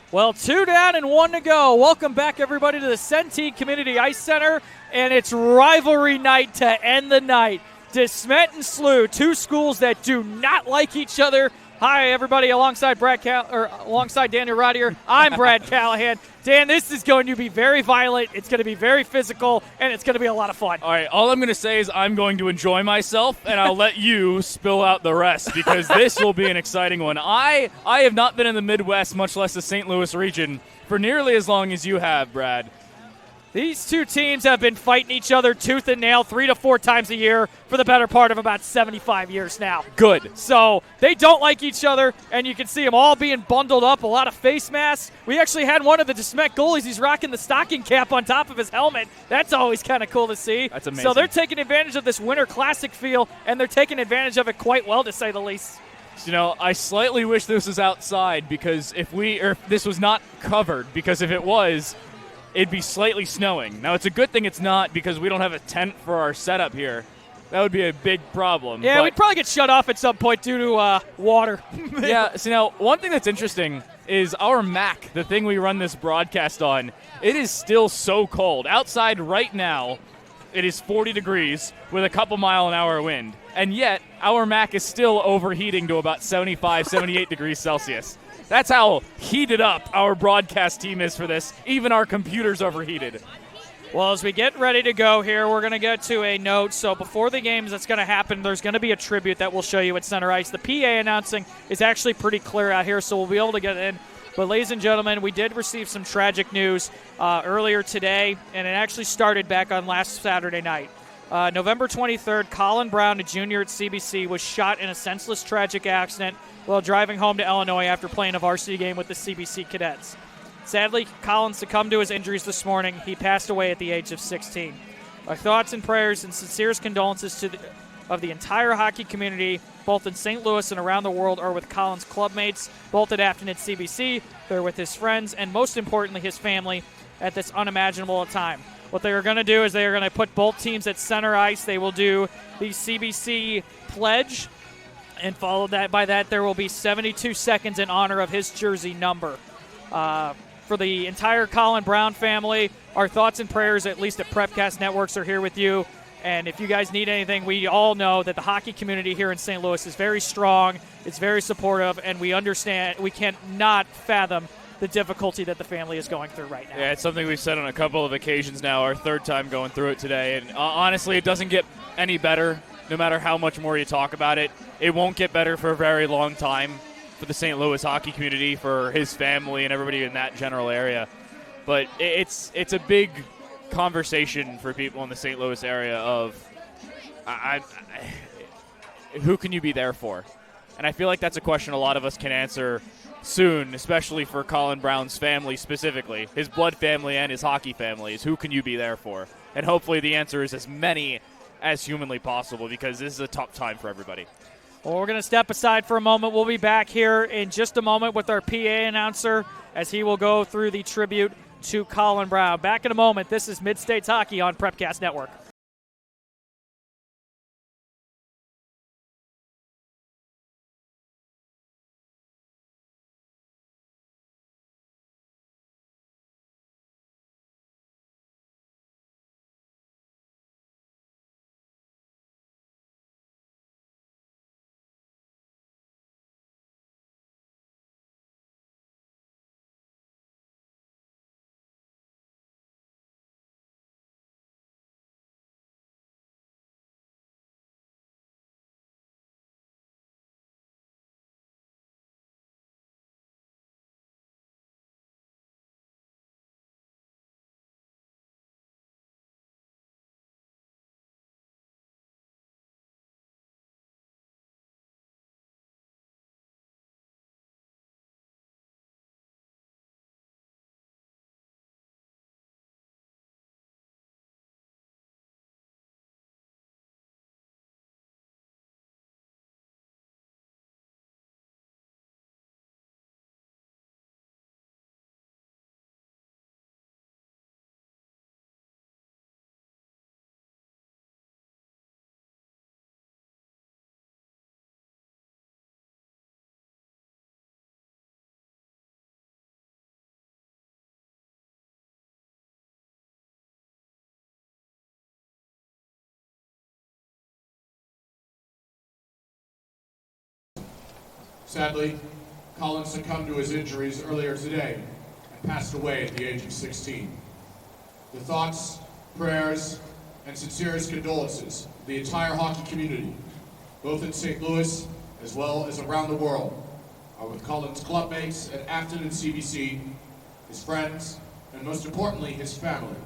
Well, 2 down and 1 to go. Welcome back, everybody, to the Centene Community Ice Center, and it's rivalry night to end the night. DeSmet and SLUH, two schools that do not like each other. Hi, everybody. Alongside alongside Daniel Rodier, I'm Brad Callahan. Dan, this is going to be very violent. It's going to be very physical, and it's going to be a lot of fun. All right, all I'm going to say is I'm going to enjoy myself, and I'll let you spill out the rest because this will be an exciting one. I have not been in the Midwest, much less the St. Louis region, for nearly as long as you have, Brad. These two teams have been fighting each other tooth and nail 3 to 4 times a year for the better part of about 75 years now. Good. So they don't like each other, and you can see them all being bundled up, a lot of face masks. We actually had one of the DeSmet goalies. He's rocking the stocking cap on top of his helmet. That's always kind of cool to see. That's amazing. So they're taking advantage of this Winter Classic feel, and they're taking advantage of it quite well, to say the least. You know, I slightly wish this was outside because if this was not covered, because if it was, it'd be slightly snowing. Now, it's a good thing it's not because we don't have a tent for our setup here. That would be a big problem. Yeah, we'd probably get shut off at some point due to water. Yeah, so now, one thing that's interesting is our Mac, the thing we run this broadcast on, it is still so cold. Outside right now, it is 40 degrees with a couple mile-an-hour wind. And yet, our Mac is still overheating to about 75, 78 degrees Celsius. That's how heated up our broadcast team is for this. Even our computer's overheated. Well, as we get ready to go here, we're going to get to a note. So before the games that's going to happen, there's going to be a tribute that we'll show you at center ice. The PA announcing is actually pretty clear out here, so we'll be able to get in. But ladies and gentlemen, we did receive some tragic news earlier today, and it actually started back on last Saturday night. November 23rd, Colin Brown, a junior at CBC, was shot in a senseless tragic accident while driving home to Illinois after playing a varsity game with the CBC Cadets. Sadly, Colin succumbed to his injuries this morning. He passed away at the age of 16. Our thoughts and prayers and sincerest condolences of the entire hockey community, both in St. Louis and around the world, are with Colin's clubmates, both at Afton at CBC. They're with his friends, and most importantly, his family at this unimaginable time. What they are going to do is they are going to put both teams at center ice. They will do the CBC pledge, and followed by that, there will be 72 seconds in honor of his jersey number. For the entire Colin Brown family, our thoughts and prayers, at least at Prepcast Networks, are here with you. And if you guys need anything, we all know that the hockey community here in St. Louis is very strong, it's very supportive, and we understand, we cannot fathom the difficulty that the family is going through right now. Yeah, it's something we've said on a couple of occasions now, our third time going through it today. And honestly, it doesn't get any better no matter how much more you talk about it. It won't get better for a very long time for the St. Louis hockey community, for his family and everybody in that general area. But it's a big conversation for people in the St. Louis area of who can you be there for? And I feel like that's a question a lot of us can answer soon, especially for Colin Brown's family specifically, his blood family and his hockey family, is who can you be there for? And hopefully the answer is as many as humanly possible, because this is a tough time for everybody. Well, we're going to step aside for a moment. We'll be back here in just a moment with our PA announcer as he will go through the tribute to Colin Brown. Back in a moment. This is Mid-States Hockey on Prepcast Network. Sadly, Colin succumbed to his injuries earlier today and passed away at the age of 16. The thoughts, prayers, and sincerest condolences of the entire hockey community, both in St. Louis as well as around the world, are with Colin's clubmates at Afton and CBC, his friends, and most importantly, his family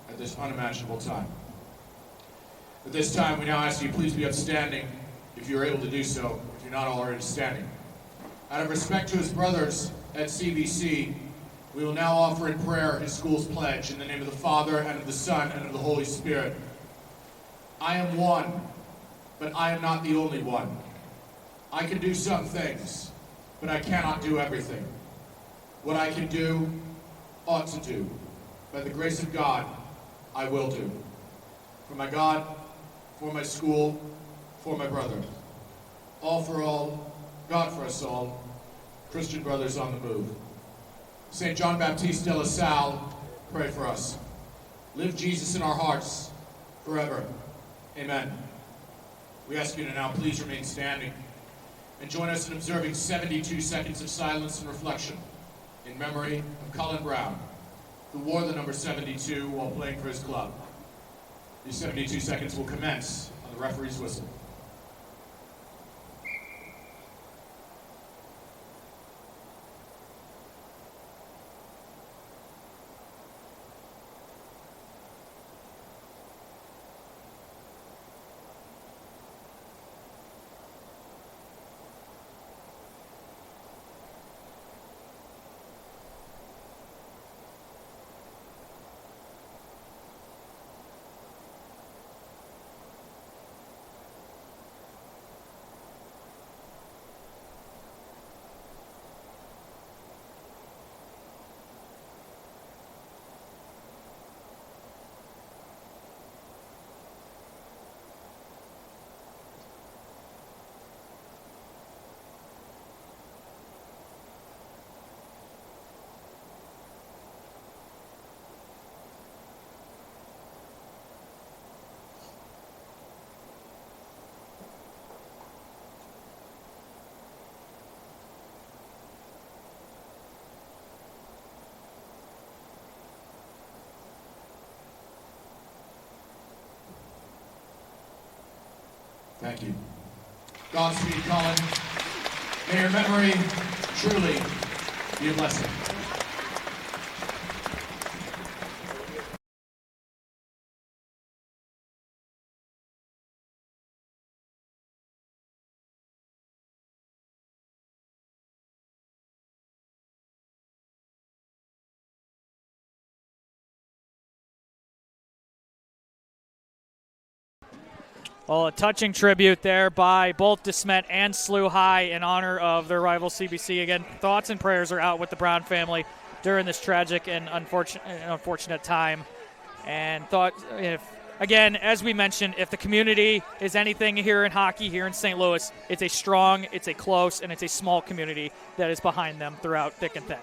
at this unimaginable time. At this time, we now ask you please be upstanding if you're able to do so, if you're not already standing. Out of respect to his brothers at CBC, we will now offer in prayer his school's pledge in the name of the Father, and of the Son, and of the Holy Spirit. I am one, but I am not the only one. I can do some things, but I cannot do everything. What I can do, ought to do. By the grace of God, I will do. For my God, for my school, for my brother. All for all, God for us all, Christian brothers on the move. St. John Baptiste de La Salle, pray for us. Live Jesus in our hearts forever. Amen. We ask you to now please remain standing and join us in observing 72 seconds of silence and reflection in memory of Colin Brown, who wore the number 72 while playing for his club. These 72 seconds will commence on the referee's whistle. Thank you. Godspeed, Colin. May your memory truly be a blessing. Well, a touching tribute there by both DeSmet and SLUH in honor of their rival CBC. Again, thoughts and prayers are out with the Brown family during this tragic and unfortunate time. And again, as we mentioned, if the community is anything here in hockey, here in St. Louis, it's a strong, it's a close, and it's a small community that is behind them throughout thick and thin.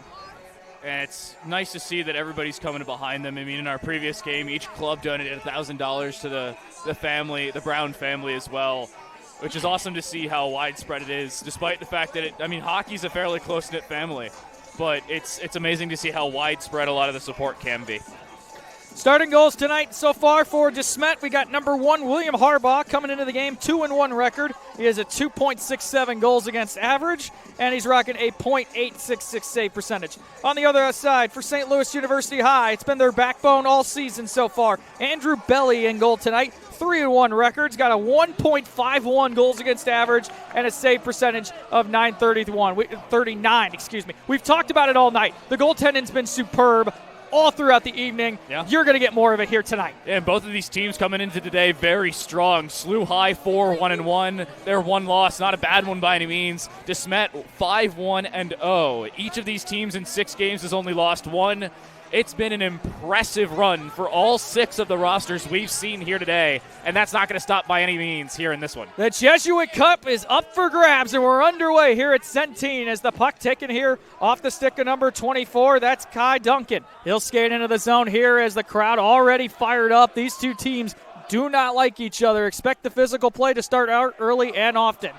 And it's nice to see that everybody's coming behind them. I mean, in our previous game, each club donated $1,000 to the family, the Brown family as well, which is awesome to see how widespread it is, despite the fact that hockey's a fairly close-knit family, but it's amazing to see how widespread a lot of the support can be. Starting goals tonight so far for DeSmet, we got number 1, William Harbaugh, coming into the game, 2-1 record. He has a 2.67 goals against average, and he's rocking a .866 save percentage. On the other side, for St. Louis University High, it's been their backbone all season so far. Andrew Belly in goal tonight, 3-1 records, got a 1.51 goals against average and a save percentage of .39. We've talked about it all night. The goaltending's been superb all throughout the evening. Yeah. You're going to get more of it here tonight. And both of these teams coming into today very strong. SLUH 4-1-1. Their one loss, not a bad one by any means. DeSmet 5-1-0. Each of these teams in 6 games has only lost 1. It's been an impressive run for all 6 of the rosters we've seen here today, and that's not going to stop by any means here in this one. The Jesuit Cup is up for grabs, and we're underway here at Centene as the puck taken here off the stick of number 24. That's Kai Duncan. He'll skate into the zone here as the crowd already fired up. These two teams do not like each other. Expect the physical play to start out early and often.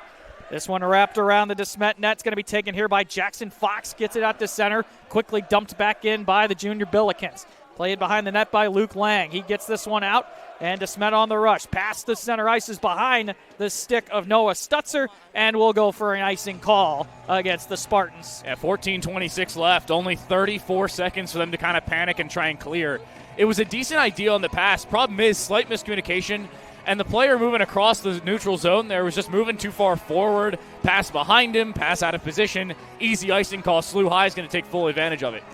This one wrapped around the DeSmet net. It's going to be taken here by Jackson Fox. Gets it out to center. Quickly dumped back in by the Junior Billikens. Played behind the net by Luke Lang. He gets this one out, and DeSmet on the rush. Past the center ice is behind the stick of Noah Stutzer, and we'll go for an icing call against the Spartans. Yeah, 14:26 left. Only 34 seconds for them to kind of panic and try and clear. It was a decent idea on the pass. Problem is, slight miscommunication, and the player moving across the neutral zone there was just moving too far forward. Pass behind him, pass out of position. Easy icing call. SLUH High is going to take full advantage of it.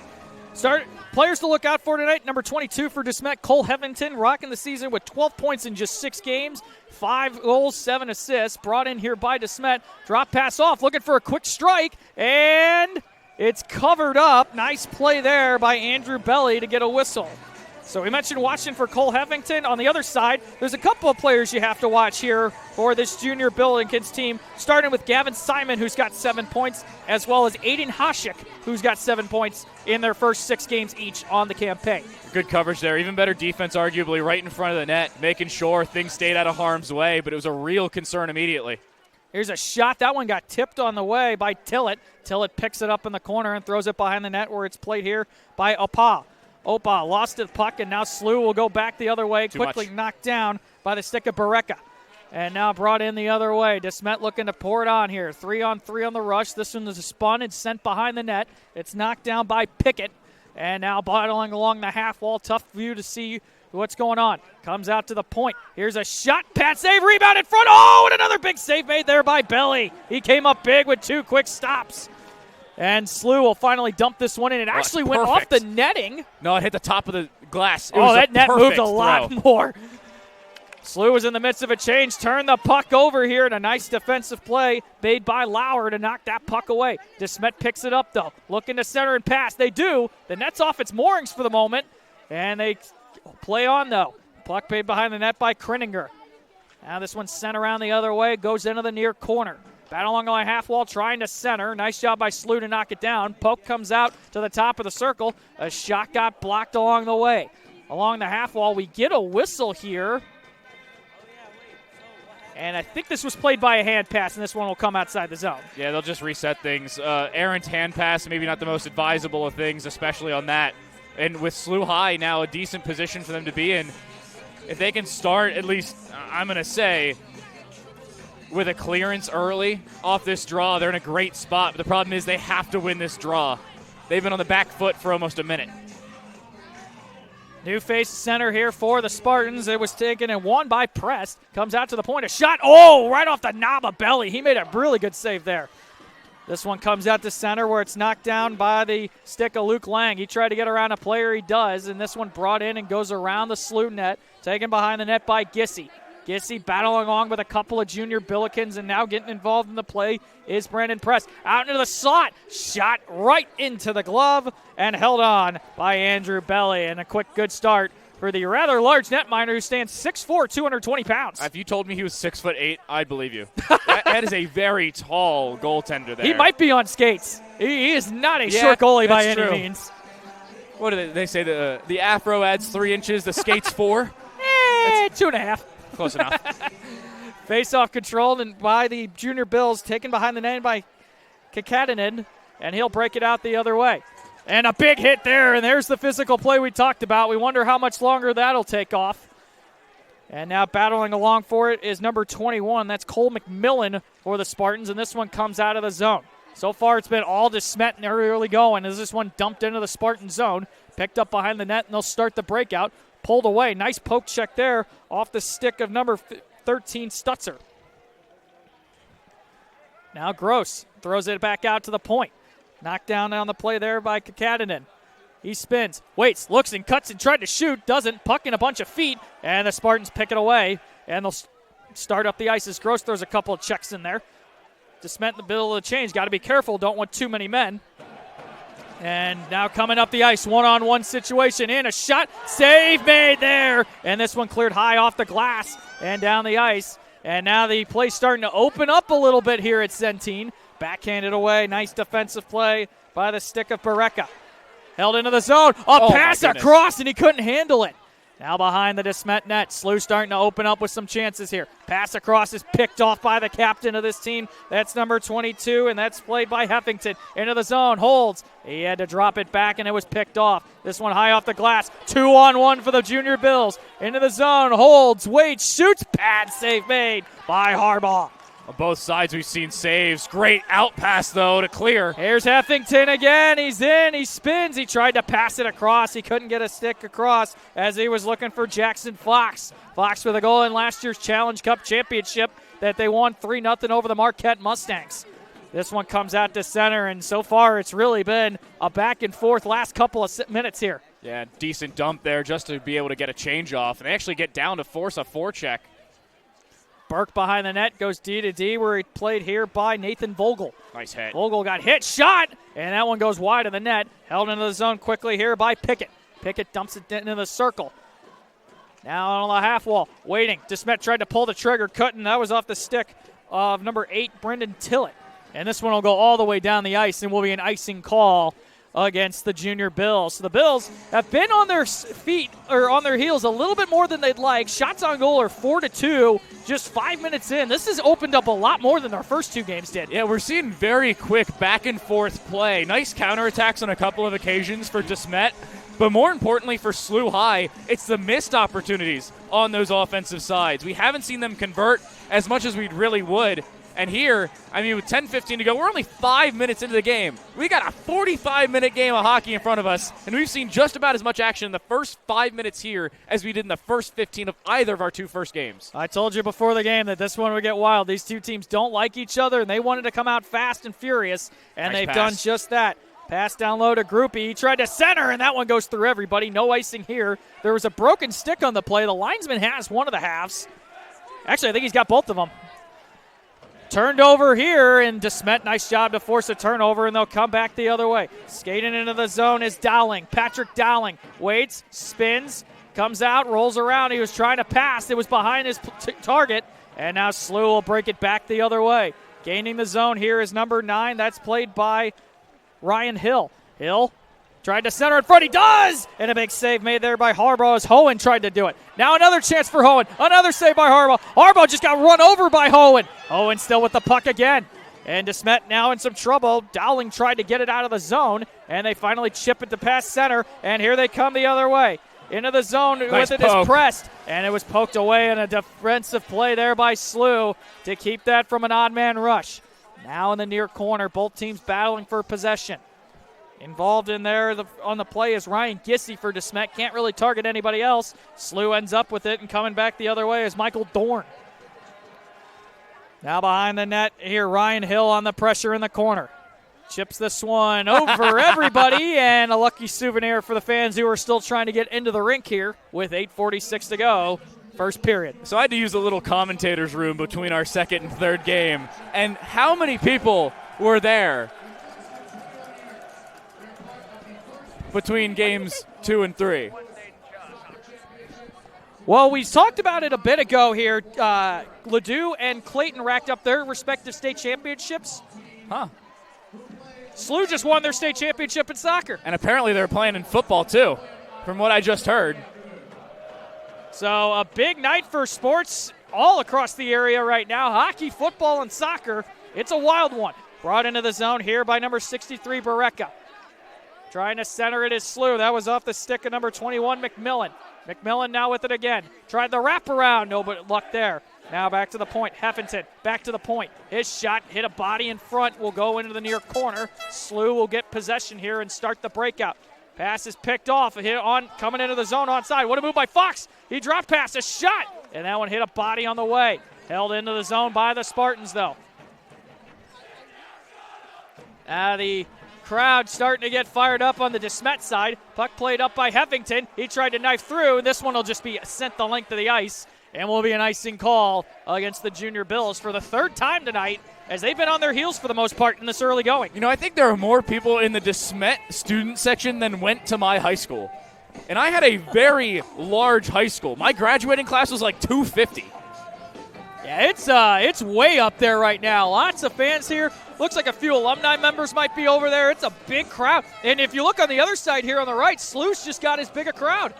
Players to look out for tonight. Number 22 for DeSmet, Cole Hevington, rocking the season with 12 points in just 6 games, 5 goals, 7 assists. Brought in here by DeSmet. Drop pass off, looking for a quick strike, and it's covered up. Nice play there by Andrew Belly to get a whistle. So we mentioned watching for Cole Hevington. On the other side, there's a couple of players you have to watch here for this Junior Billikens team, starting with Gavin Simon, who's got 7 points, as well as Aiden Hashik, who's got 7 points in their first 6 games each on the campaign. Good coverage there. Even better defense, arguably, right in front of the net, making sure things stayed out of harm's way, but it was a real concern immediately. Here's a shot. That one got tipped on the way by Tillett. Tillett picks it up in the corner and throws it behind the net where it's played here by Opa. Opa lost the puck, and now SLUH will go back the other way. Quickly knocked down by the stick of Bareka. And now brought in the other way. DeSmet looking to pour it on here. 3-on-3 on the rush. This one is spun and sent behind the net. It's knocked down by Pickett. And now battling along the half wall. Tough view to see what's going on. Comes out to the point. Here's a shot. Pat save. Rebound in front. Oh, and another big save made there by Belly. He came up big with 2 quick stops. And SLUH will finally dump this one in. It actually went off the netting. No, it hit the top of the glass. That net moved a lot more. SLUH was in the midst of a change. Turned the puck over here, and a nice defensive play made by Lauer to knock that puck away. DeSmet picks it up, though. Looking to center and pass. They do. The net's off its moorings for the moment, and they play on, though. Puck paid behind the net by Krinninger. Now this one's sent around the other way. Goes into the near corner. Battle along the half wall, trying to center. Nice job by SLUH to knock it down. Poke comes out to the top of the circle. A shot got blocked along the way. Along the half wall, we get a whistle here. And I think this was played by a hand pass, and this one will come outside the zone. Yeah, they'll just reset things. Errant hand pass, maybe not the most advisable of things, especially on that. And with SLUH High now a decent position for them to be in, if they can start, at least, I'm going to say, with a clearance early off this draw, they're in a great spot. But the problem is they have to win this draw. They've been on the back foot for almost a minute. New face center here for the Spartans. It was taken and won by Prest. Comes out to the point. A shot. Oh, right off the knob of Belly. He made a really good save there. This one comes out to center where it's knocked down by the stick of Luke Lang. He tried to get around a player. He does. And this one brought in and goes around the SLUH net. Taken behind the net by Gissy. Gissy battling along with a couple of Junior Billikens, and now getting involved in the play is Brandon Press. Out into the slot. Shot right into the glove and held on by Andrew Belly. And a quick good start for the rather large netminder who stands 6'4", 220 pounds. If you told me he was 6'8", I'd believe you. that is a very tall goaltender there. He might be on skates. He is not a short goalie by any means. What do they say? The afro adds 3 inches, the skates 4? 2.5. Close enough. Face-off controlled and by the Junior Bills, taken behind the net by Kakadinen, and he'll break it out the other way. And a big hit there, and there's the physical play we talked about. We wonder how much longer that'll take off. And now battling along for it is number 21. That's Cole McMillan for the Spartans, and this one comes out of the zone. So far it's been all DeSmet and early going as this one dumped into the Spartan zone. Picked up behind the net, and they'll start the breakout. Pulled away. Nice poke check there off the stick of number 13, Stutzer. Now Gross throws it back out to the point. Knocked down on the play there by Kakadinen. He spins, waits, looks, and cuts and tried to shoot. Doesn't. Puck in a bunch of feet, and the Spartans pick it away, and they'll start up the ice as Gross throws a couple of checks in there. DeSmet in the middle of the change. Got to be careful. Don't want too many men. And now coming up the ice, one-on-one situation, in a shot, save made there. And this one cleared high off the glass and down the ice. And now the play starting to open up a little bit here at Centene. Backhanded away, nice defensive play by the stick of Bareka. Held into the zone, pass across, and he couldn't handle it. Now behind the DeSmet net, SLUH starting to open up with some chances here. Pass across is picked off by the captain of this team. That's number 22, and that's played by Heffington. Into the zone, holds. He had to drop it back, and it was picked off. This one high off the glass. 2-on-1 for the Junior Bills. Into the zone, holds, waits, shoots. Pad save made by Harbaugh. On both sides, we've seen saves. Great out pass, though, to clear. Here's Heffington again. He's in. He spins. He tried to pass it across. He couldn't get a stick across as he was looking for Jackson Fox. Fox with a goal in last year's Challenge Cup championship that they won 3-0 over the Marquette Mustangs. This one comes out to center, and so far it's really been a back and forth last couple of minutes here. Yeah, decent dump there just to be able to get a change off. And they actually get down to force a forecheck. Burke behind the net goes D to D, where he played here by Nathan Vogel. Nice hit. Vogel got hit, shot, and that one goes wide of the net. Held into the zone quickly here by Pickett. Pickett dumps it into the circle. Now on the half wall, waiting. DeSmet tried to pull the trigger, couldn't. That was off the stick of number 8, Brendan Tillett. And this one will go all the way down the ice and will be an icing call against the Junior Bills. So the Bills have been on their feet, or on their heels, a little bit more than they'd like. Shots on goal are 4-2 just 5 minutes in. This has opened up a lot more than our first 2 games did. Yeah, we're seeing very quick back and forth play. Nice counterattacks on a couple of occasions for DeSmet. But more importantly for SLUH High, it's the missed opportunities on those offensive sides. We haven't seen them convert as much as we really would. And here, I mean, with 10-15 to go, we're only 5 minutes into the game. We got a 45-minute game of hockey in front of us, and we've seen just about as much action in the first 5 minutes here as we did in the first 15 of either of our 2 first games. I told you before the game that this one would get wild. These 2 teams don't like each other, and they wanted to come out fast and furious, and nice they've pass. done just that. Pass down low to Groupie. He tried to center, and that one goes through everybody. No icing here. There was a broken stick on the play. The linesman has one of the halves. Actually, I think he's got both of them. Turned over here, and DeSmet, nice job to force a turnover, and they'll come back the other way. Skating into the zone is Dowling. Patrick Dowling waits, spins, comes out, rolls around. He was trying to pass. It was behind his target, and now SLUH will break it back the other way. Gaining the zone here is number 9. That's played by Ryan Hill. Hill tried to center in front. He does! And a big save made there by Harbaugh as Hohen tried to do it. Now another chance for Hohen. Another save by Harbaugh. Harbaugh just got run over by Hohen. Hohen still with the puck again. And DeSmet now in some trouble. Dowling tried to get it out of the zone, and they finally chip it to past center. And here they come the other way. Into the zone nice with it poke. is pressed. And it was poked away in a defensive play there by SLUH to keep that from an odd man rush. Now in the near corner, both teams battling for possession. Involved in there on the play is Ryan Gissy for DeSmet. Can't really target anybody else. SLUH ends up with it, and coming back the other way is Michael Dorn. Now behind the net here, Ryan Hill on the pressure in the corner. Chips this one over everybody, and a lucky souvenir for the fans who are still trying to get into the rink here with 8:46 to go. First period. So I had to use a little commentator's room between our second and third game. And how many people were there between games 2 and 3? Well, we talked about it a bit ago here. Ladue and Clayton racked up their respective state championships. Huh. SLUH just won their state championship in soccer. And apparently they're playing in football too, from what I just heard. So a big night for sports all across the area right now. Hockey, football, and soccer. It's a wild one. Brought into the zone here by number 63, Bareka. Trying to center it is SLUH. That was off the stick of number 21, McMillan. McMillan now with it again. Tried the wraparound. No, but luck there. Now back to the point. Heffington back to the point. His shot hit a body in front. Will go into the near corner. SLUH will get possession here and start the breakout. Pass is picked off. Hit on coming into the zone onside. What a move by Fox. He dropped pass. A shot. And that one hit a body on the way. Held into the zone by the Spartans, though. The crowd starting to get fired up on the DeSmet side. Puck played up by Heffington. He tried to knife through. This one will just be sent the length of the ice and will be an icing call against the Junior Bills for the third time tonight, as they've been on their heels for the most part in this early going. You know, I think there are more people in the DeSmet student section than went to my high school. And I had a very large high school. My graduating class was like 250. Yeah, it's way up there right now. Lots of fans here. Looks like a few alumni members might be over there. It's a big crowd. And if you look on the other side here on the right, SLUH just got as big a crowd.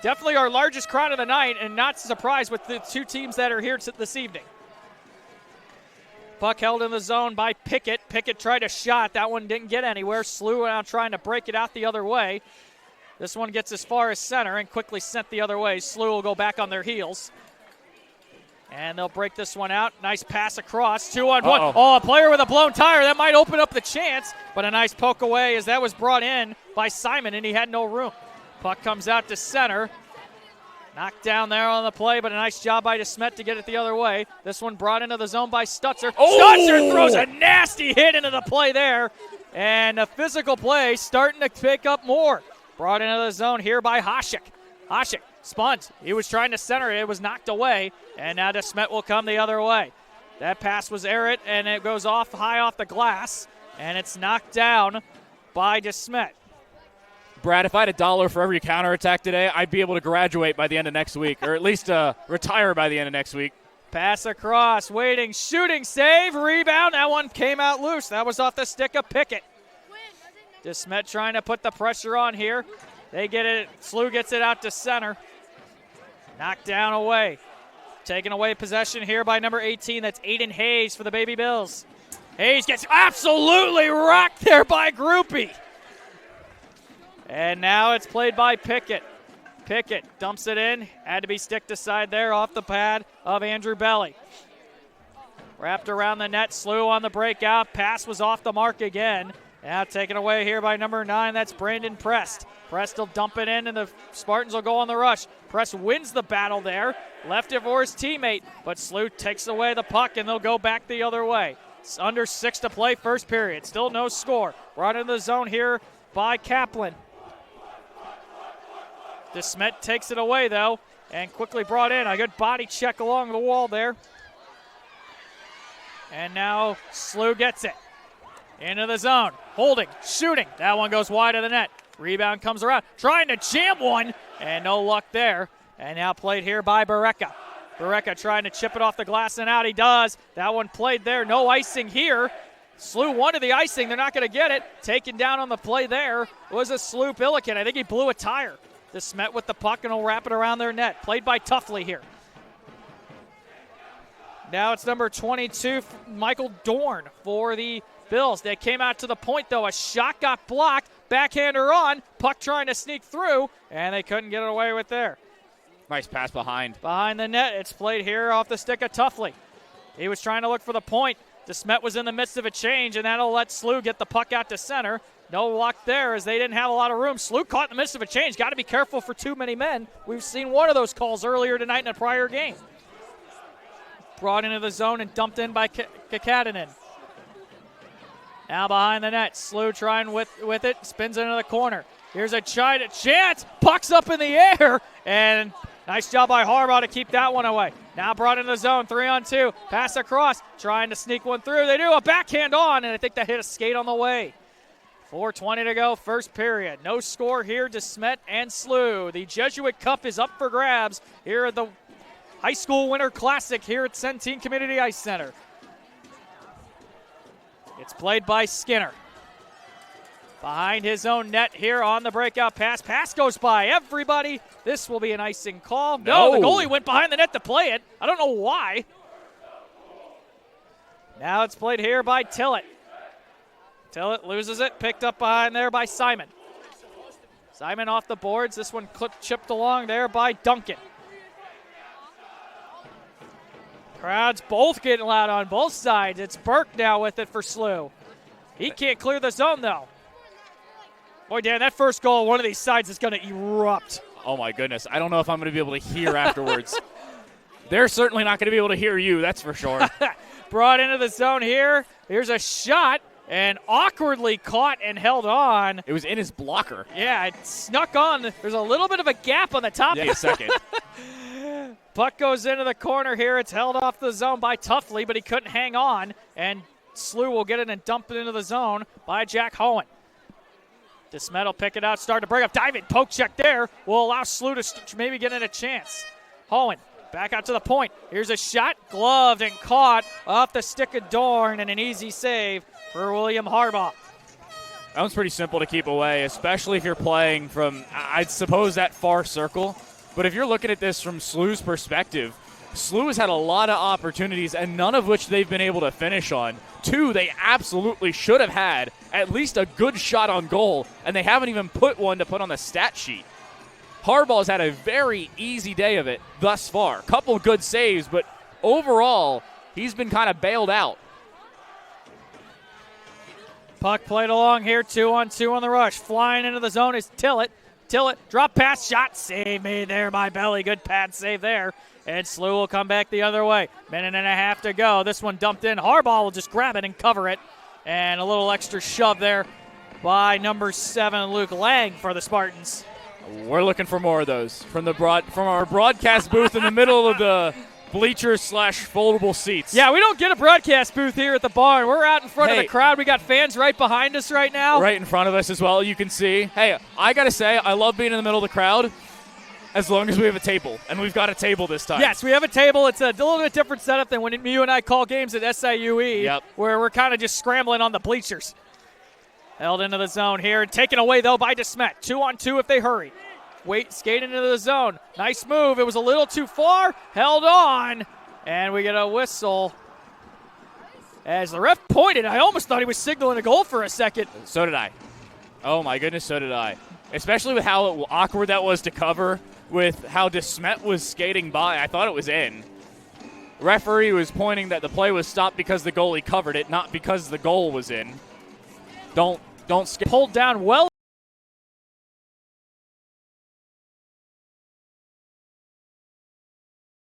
definitely our largest crowd of the night, and not surprised with the two teams that are here this evening. Puck held in the zone by Pickett. Pickett tried a shot. That one didn't get anywhere. SLUH now trying to break it out the other way. This one gets as far as center and quickly sent the other way. SLUH will go back on their heels. And they'll break this one out. Nice pass across. 2-on-1. Oh, a player with a blown tire. That might open up the chance. But a nice poke away as that was brought in by Simon, and he had no room. Puck comes out to center. Knocked down there on the play, but a nice job by DeSmet to get it the other way. This one brought into the zone by Stutzer. Oh! Stutzer throws a nasty hit into the play there. And a physical play starting to pick up more. Brought into the zone here by Hasek. Hasek spuns. He was trying to center it. It was knocked away. And now DeSmet will come the other way. That pass was errant, and it goes off high off the glass. And it's knocked down by DeSmet. Brad, if I had $1 for every counterattack today, I'd be able to graduate by the end of next week, or at least retire by the end of next week. Pass across, waiting, shooting, save, rebound. That one came out loose. That was off the stick of Pickett. DeSmet trying to put the pressure on here. They get it. SLUH gets it out to center. Knocked down away. Taken away possession here by number 18. That's Aiden Hayes for the Baby Bills. Hayes gets absolutely rocked there by Groupie. And now it's played by Pickett. Pickett dumps it in. Had to be sticked aside there off the pad of Andrew Belly. Wrapped around the net. SLUH on the breakout. Pass was off the mark again. Now taken away here by number 9. That's Brandon Prest. Prest will dump it in, and the Spartans will go on the rush. Prest wins the battle there. Left it for his teammate, but SLUH takes away the puck, and they'll go back the other way. It's under 6 to play, first period. Still no score. Brought into the zone here by Kaplan. DeSmet takes it away, though, and quickly brought in. A good body check along the wall there. And now SLUH gets it. Into the zone. Holding. Shooting. That one goes wide of the net. Rebound comes around. Trying to jam one, and no luck there. And now played here by Bareka. Bareka trying to chip it off the glass, and out he does. That one played there. No icing here. SLUH wanted the icing. They're not going to get it. Taken down on the play there was a SLUH Billiken. I think he blew a tire. DeSmet with the puck, and will wrap it around their net. Played by Tuffley here. Now it's number 22, Michael Dorn for the Bills. They came out to the point, though. A shot got blocked. Backhander on. Puck trying to sneak through, and they couldn't get it away with there. Nice pass behind. Behind the net. It's played here off the stick of Tuffley. He was trying to look for the point. DeSmet was in the midst of a change, and that'll let SLUH get the puck out to center. No luck there as they didn't have a lot of room. SLUH caught in the midst of a change. Got to be careful for too many men. We've seen one of those calls earlier tonight in a prior game. Brought into the zone and dumped in by Kakadinen. Now behind the net. SLUH trying with it. Spins into the corner. Here's a chance. Puck's up in the air. And nice job by Harbaugh to keep that one away. Now brought into the zone. 3-on-2. Pass across. Trying to sneak one through. They do a backhand on, and I think that hit a skate on the way. 4:20 to go, first period. No score here, DeSmet and SLUH. The Jesuit Cup is up for grabs here at the High School Winter Classic here at Centene Community Ice Center. It's played by Skinner. Behind his own net here on the breakout pass. Pass goes by everybody. This will be an icing call. No, the goalie went behind the net to play it. I don't know why. Now it's played here by Tillett. Tillett loses it, picked up behind there by Simon. Simon off the boards. This one chipped along there by Duncan. Crowds both getting loud on both sides. It's Burke now with it for SLUH. He can't clear the zone, though. Boy, Dan, that first goal on one of these sides is going to erupt. Oh, my goodness. I don't know if I'm going to be able to hear afterwards. They're certainly not going to be able to hear you, that's for sure. Brought into the zone here. Here's a shot. And awkwardly caught and held on. It was in his blocker. Yeah, it snuck on. There's a little bit of a gap on the top. Yeah, a second. Puck goes into the corner here. It's held off the zone by Tuffley, but he couldn't hang on. And SLUH will get it and dump it into the zone by Jack Hohen. DeSmet will pick it out, start to break up. Diving poke check there will allow SLUH to maybe get in a chance. Hohen back out to the point. Here's a shot, gloved and caught off the stick of Dorn, and an easy save for William Harbaugh. That one's pretty simple to keep away, especially if you're playing from, I suppose, that far circle. But if you're looking at this from SLUH's perspective, SLUH has had a lot of opportunities, and none of which they've been able to finish on. 2 they absolutely should have had at least a good shot on goal, and they haven't even put one to put on the stat sheet. Harbaugh's had a very easy day of it thus far. Couple good saves, but overall, he's been kind of bailed out. Puck played along here, 2-on-2 on the rush. Flying into the zone is Tillett. Tillett, drop pass, shot, save made there by Belly. Good pad save there. And SLUH will come back the other way. Minute and a half to go. This one dumped in. Harbaugh will just grab it and cover it. And a little extra shove there by number 7, Luke Lang for the Spartans. We're looking for more of those from our broadcast booth in the middle of the bleachers/foldable seats. Yeah, we don't get a broadcast booth here at the barn. We're out in front of the crowd. We got fans right behind us right now. Right in front of us as well, you can see. Hey, I got to say, I love being in the middle of the crowd as long as we have a table, and we've got a table this time. Yes, we have a table. It's a little bit different setup than when you and I call games at SIUE, where we're kind of just scrambling on the bleachers. Held into the zone here, taken away, though, by DeSmet. 2-on-2 if they hurry. Skate into the zone. Nice move. It was a little too far. Held on. And we get a whistle. As the ref pointed, I almost thought he was signaling a goal for a second. So did I. Oh, my goodness, so did I. Especially with how awkward that was to cover, with how DeSmet was skating by. I thought it was in. Referee was pointing that the play was stopped because the goalie covered it, not because the goal was in. Don't skate. Pulled down well.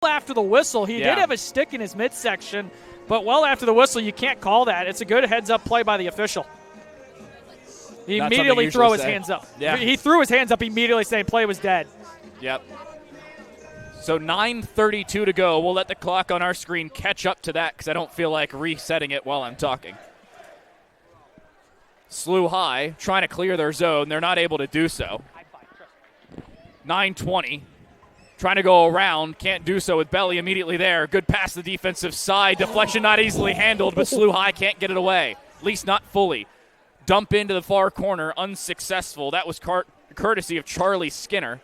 After the whistle, he did have a stick in his midsection, but well after the whistle, you can't call that. It's a good heads-up play by the official. He immediately threw his hands up. Yeah. He threw his hands up immediately saying play was dead. Yep. So 9:32 to go. We'll let the clock on our screen catch up to that because I don't feel like resetting it while I'm talking. SLUH High trying to clear their zone. They're not able to do so. 9:20. Trying to go around. Can't do so with Belly immediately there. Good pass to the defensive side. Deflection not easily handled, but SLUH High can't get it away. At least not fully. Dump into the far corner. Unsuccessful. That was courtesy of Charlie Skinner.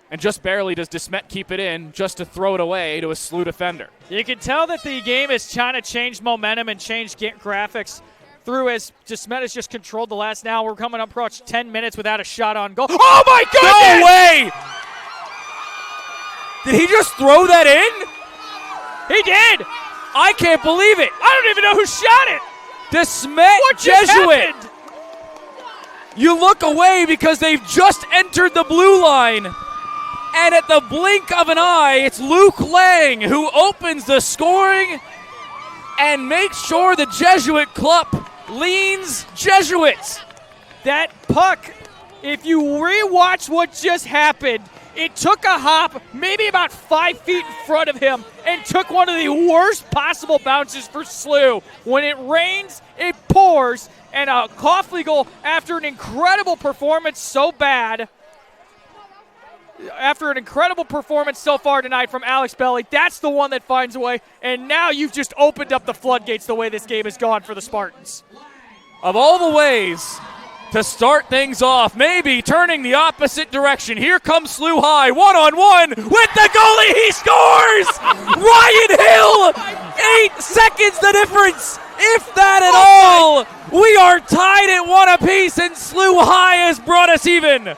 And just barely does DeSmet keep it in just to throw it away to a SLUH defender. You can tell that the game is trying to change momentum and change graphics through as DeSmet has just controlled the last. Now we're coming up approach 10 minutes without a shot on goal. Oh, my goodness! No way! Did he just throw that in? He did! I can't believe it. I don't even know who shot it. DeSmet Jesuit. You look away because they've just entered the blue line. And at the blink of an eye, it's Luke Lang who opens the scoring and makes sure the Jesuit club leans Jesuits. That puck, if you rewatch what just happened, it took a hop maybe about 5 feet in front of him and took one of the worst possible bounces for SLUH. When it rains, it pours, and a Coughley goal after an incredible performance so bad. After an incredible performance so far tonight from Alex Belly, that's the one that finds a way, and now you've just opened up the floodgates the way this game has gone for the Spartans. Of all the ways to start things off, maybe turning the opposite direction. Here comes SLUH High, one-on-one with the goalie. He scores! Ryan Hill! 8 seconds the difference, if that at all. We are tied at 1 apiece, and SLUH High has brought us even.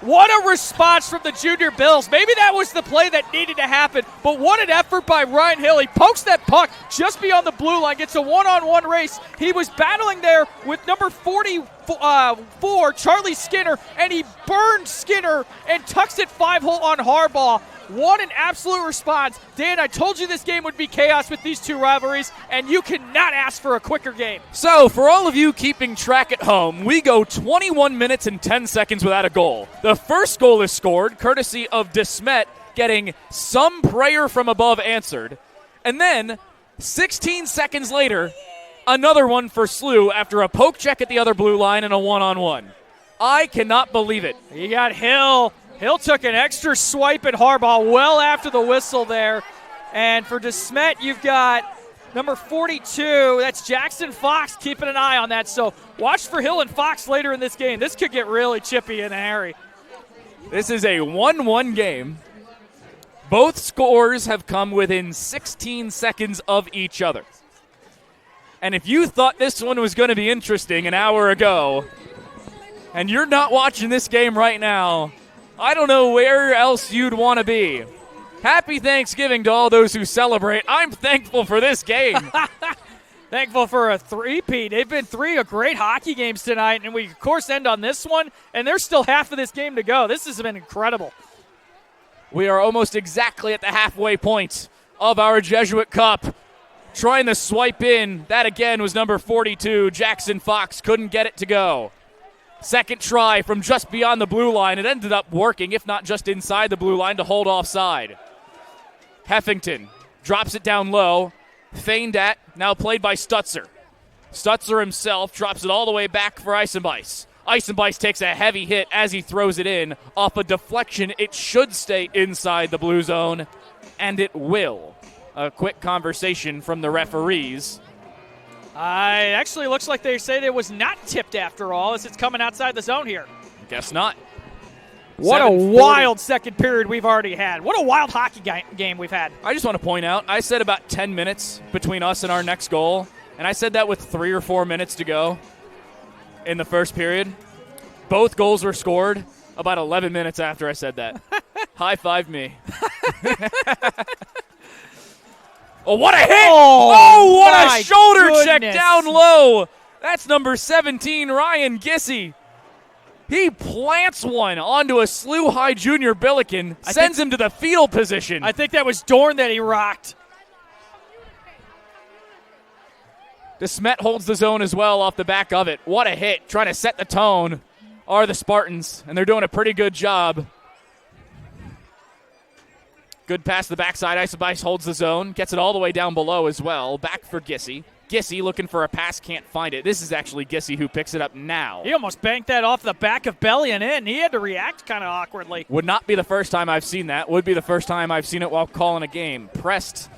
What a response from the Junior Bills. Maybe that was the play that needed to happen, but what an effort by Ryan Hill. He pokes that puck just beyond the blue line, gets a one-on-one race. He was battling there with number 44, Charlie Skinner, and he burned Skinner and tucks it 5-hole on Harbaugh. What an absolute response. Dan, I told you this game would be chaos with these two rivalries, and you cannot ask for a quicker game. So, for all of you keeping track at home, we go 21 minutes and 10 seconds without a goal. The first goal is scored, courtesy of DeSmet getting some prayer from above answered. And then, 16 seconds later, another one for SLUH after a poke check at the other blue line and a one-on-one. I cannot believe it. You got Hill. Hill took an extra swipe at Harbaugh well after the whistle there. And for DeSmet, you've got number 42. That's Jackson Fox keeping an eye on that. So watch for Hill and Fox later in this game. This could get really chippy and hairy. This is a 1-1 game. Both scores have come within 16 seconds of each other. And if you thought this one was going to be interesting an hour ago, and you're not watching this game right now, I don't know where else you'd want to be. Happy Thanksgiving to all those who celebrate. I'm thankful for this game. Thankful for a three-peat. They've been three great hockey games tonight, and we, of course, end on this one, and there's still half of this game to go. This has been incredible. We are almost exactly at the halfway point of our Jesuit Cup. Trying to swipe in. That, again, was number 42. Jackson Fox couldn't get it to go. Second try from just beyond the blue line. It ended up working, if not just inside the blue line, to hold offside. Heffington drops it down low. Feigned at, now played by Stutzer. Stutzer himself drops it all the way back for Eisenbeis. Eisenbeis takes a heavy hit as he throws it in. Off a deflection, it should stay inside the blue zone, and it will. A quick conversation from the referees. It actually looks like they say it was not tipped after all, as it's coming outside the zone here. Guess not. What a wild second period we've already had. What a wild hockey game we've had. I just want to point out, I said about 10 minutes between us and our next goal, and I said that with 3 or 4 minutes to go in the first period. Both goals were scored about 11 minutes after I said that. High five me. Oh, what a hit! Oh, what a shoulder check down low. That's number 17, Ryan Gissy. He plants one onto a SLUH junior Billiken, sends him to the fetal position. I think that was Dorn that he rocked. DeSmet holds the zone as well off the back of it. What a hit. Trying to set the tone are the Spartans, and they're doing a pretty good job. Good pass to the backside. Eisenbeis holds the zone, gets it all the way down below as well. Back for Gissy. Gissy looking for a pass, can't find it. This is actually Gissy who picks it up now. He almost banked that off the back of Belly and in. He had to react kind of awkwardly. Would not be the first time I've seen that. Would be the first time I've seen it while calling a game. Prest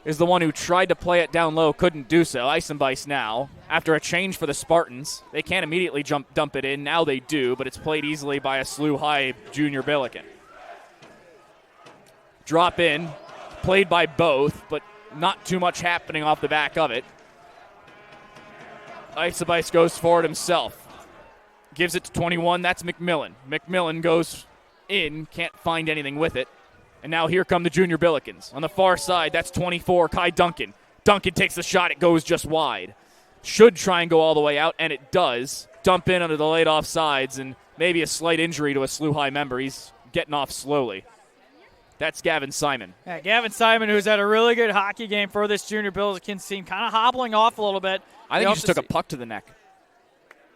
is the one who tried to play it down low, couldn't do so. Eisenbeis now, after a change for the Spartans. They can't immediately dump it in. Now they do, but it's played easily by a SLUH junior Billiken. Drop in, played by both, but not too much happening off the back of it. Eisenbeis goes forward himself. Gives it to 21. That's McMillan. McMillan goes in. Can't find anything with it. And now here come the junior Billikens. On the far side, that's 24, Kai Duncan. Duncan takes the shot. It goes just wide. Should try and go all the way out, and it does. Dump in under the laid off sides, and maybe a slight injury to a SLUH member. He's getting off slowly. That's Gavin Simon. Yeah, Gavin Simon, who's had a really good hockey game for this junior Billikens team, kind of hobbling off a little bit. I think he just took a puck to the neck.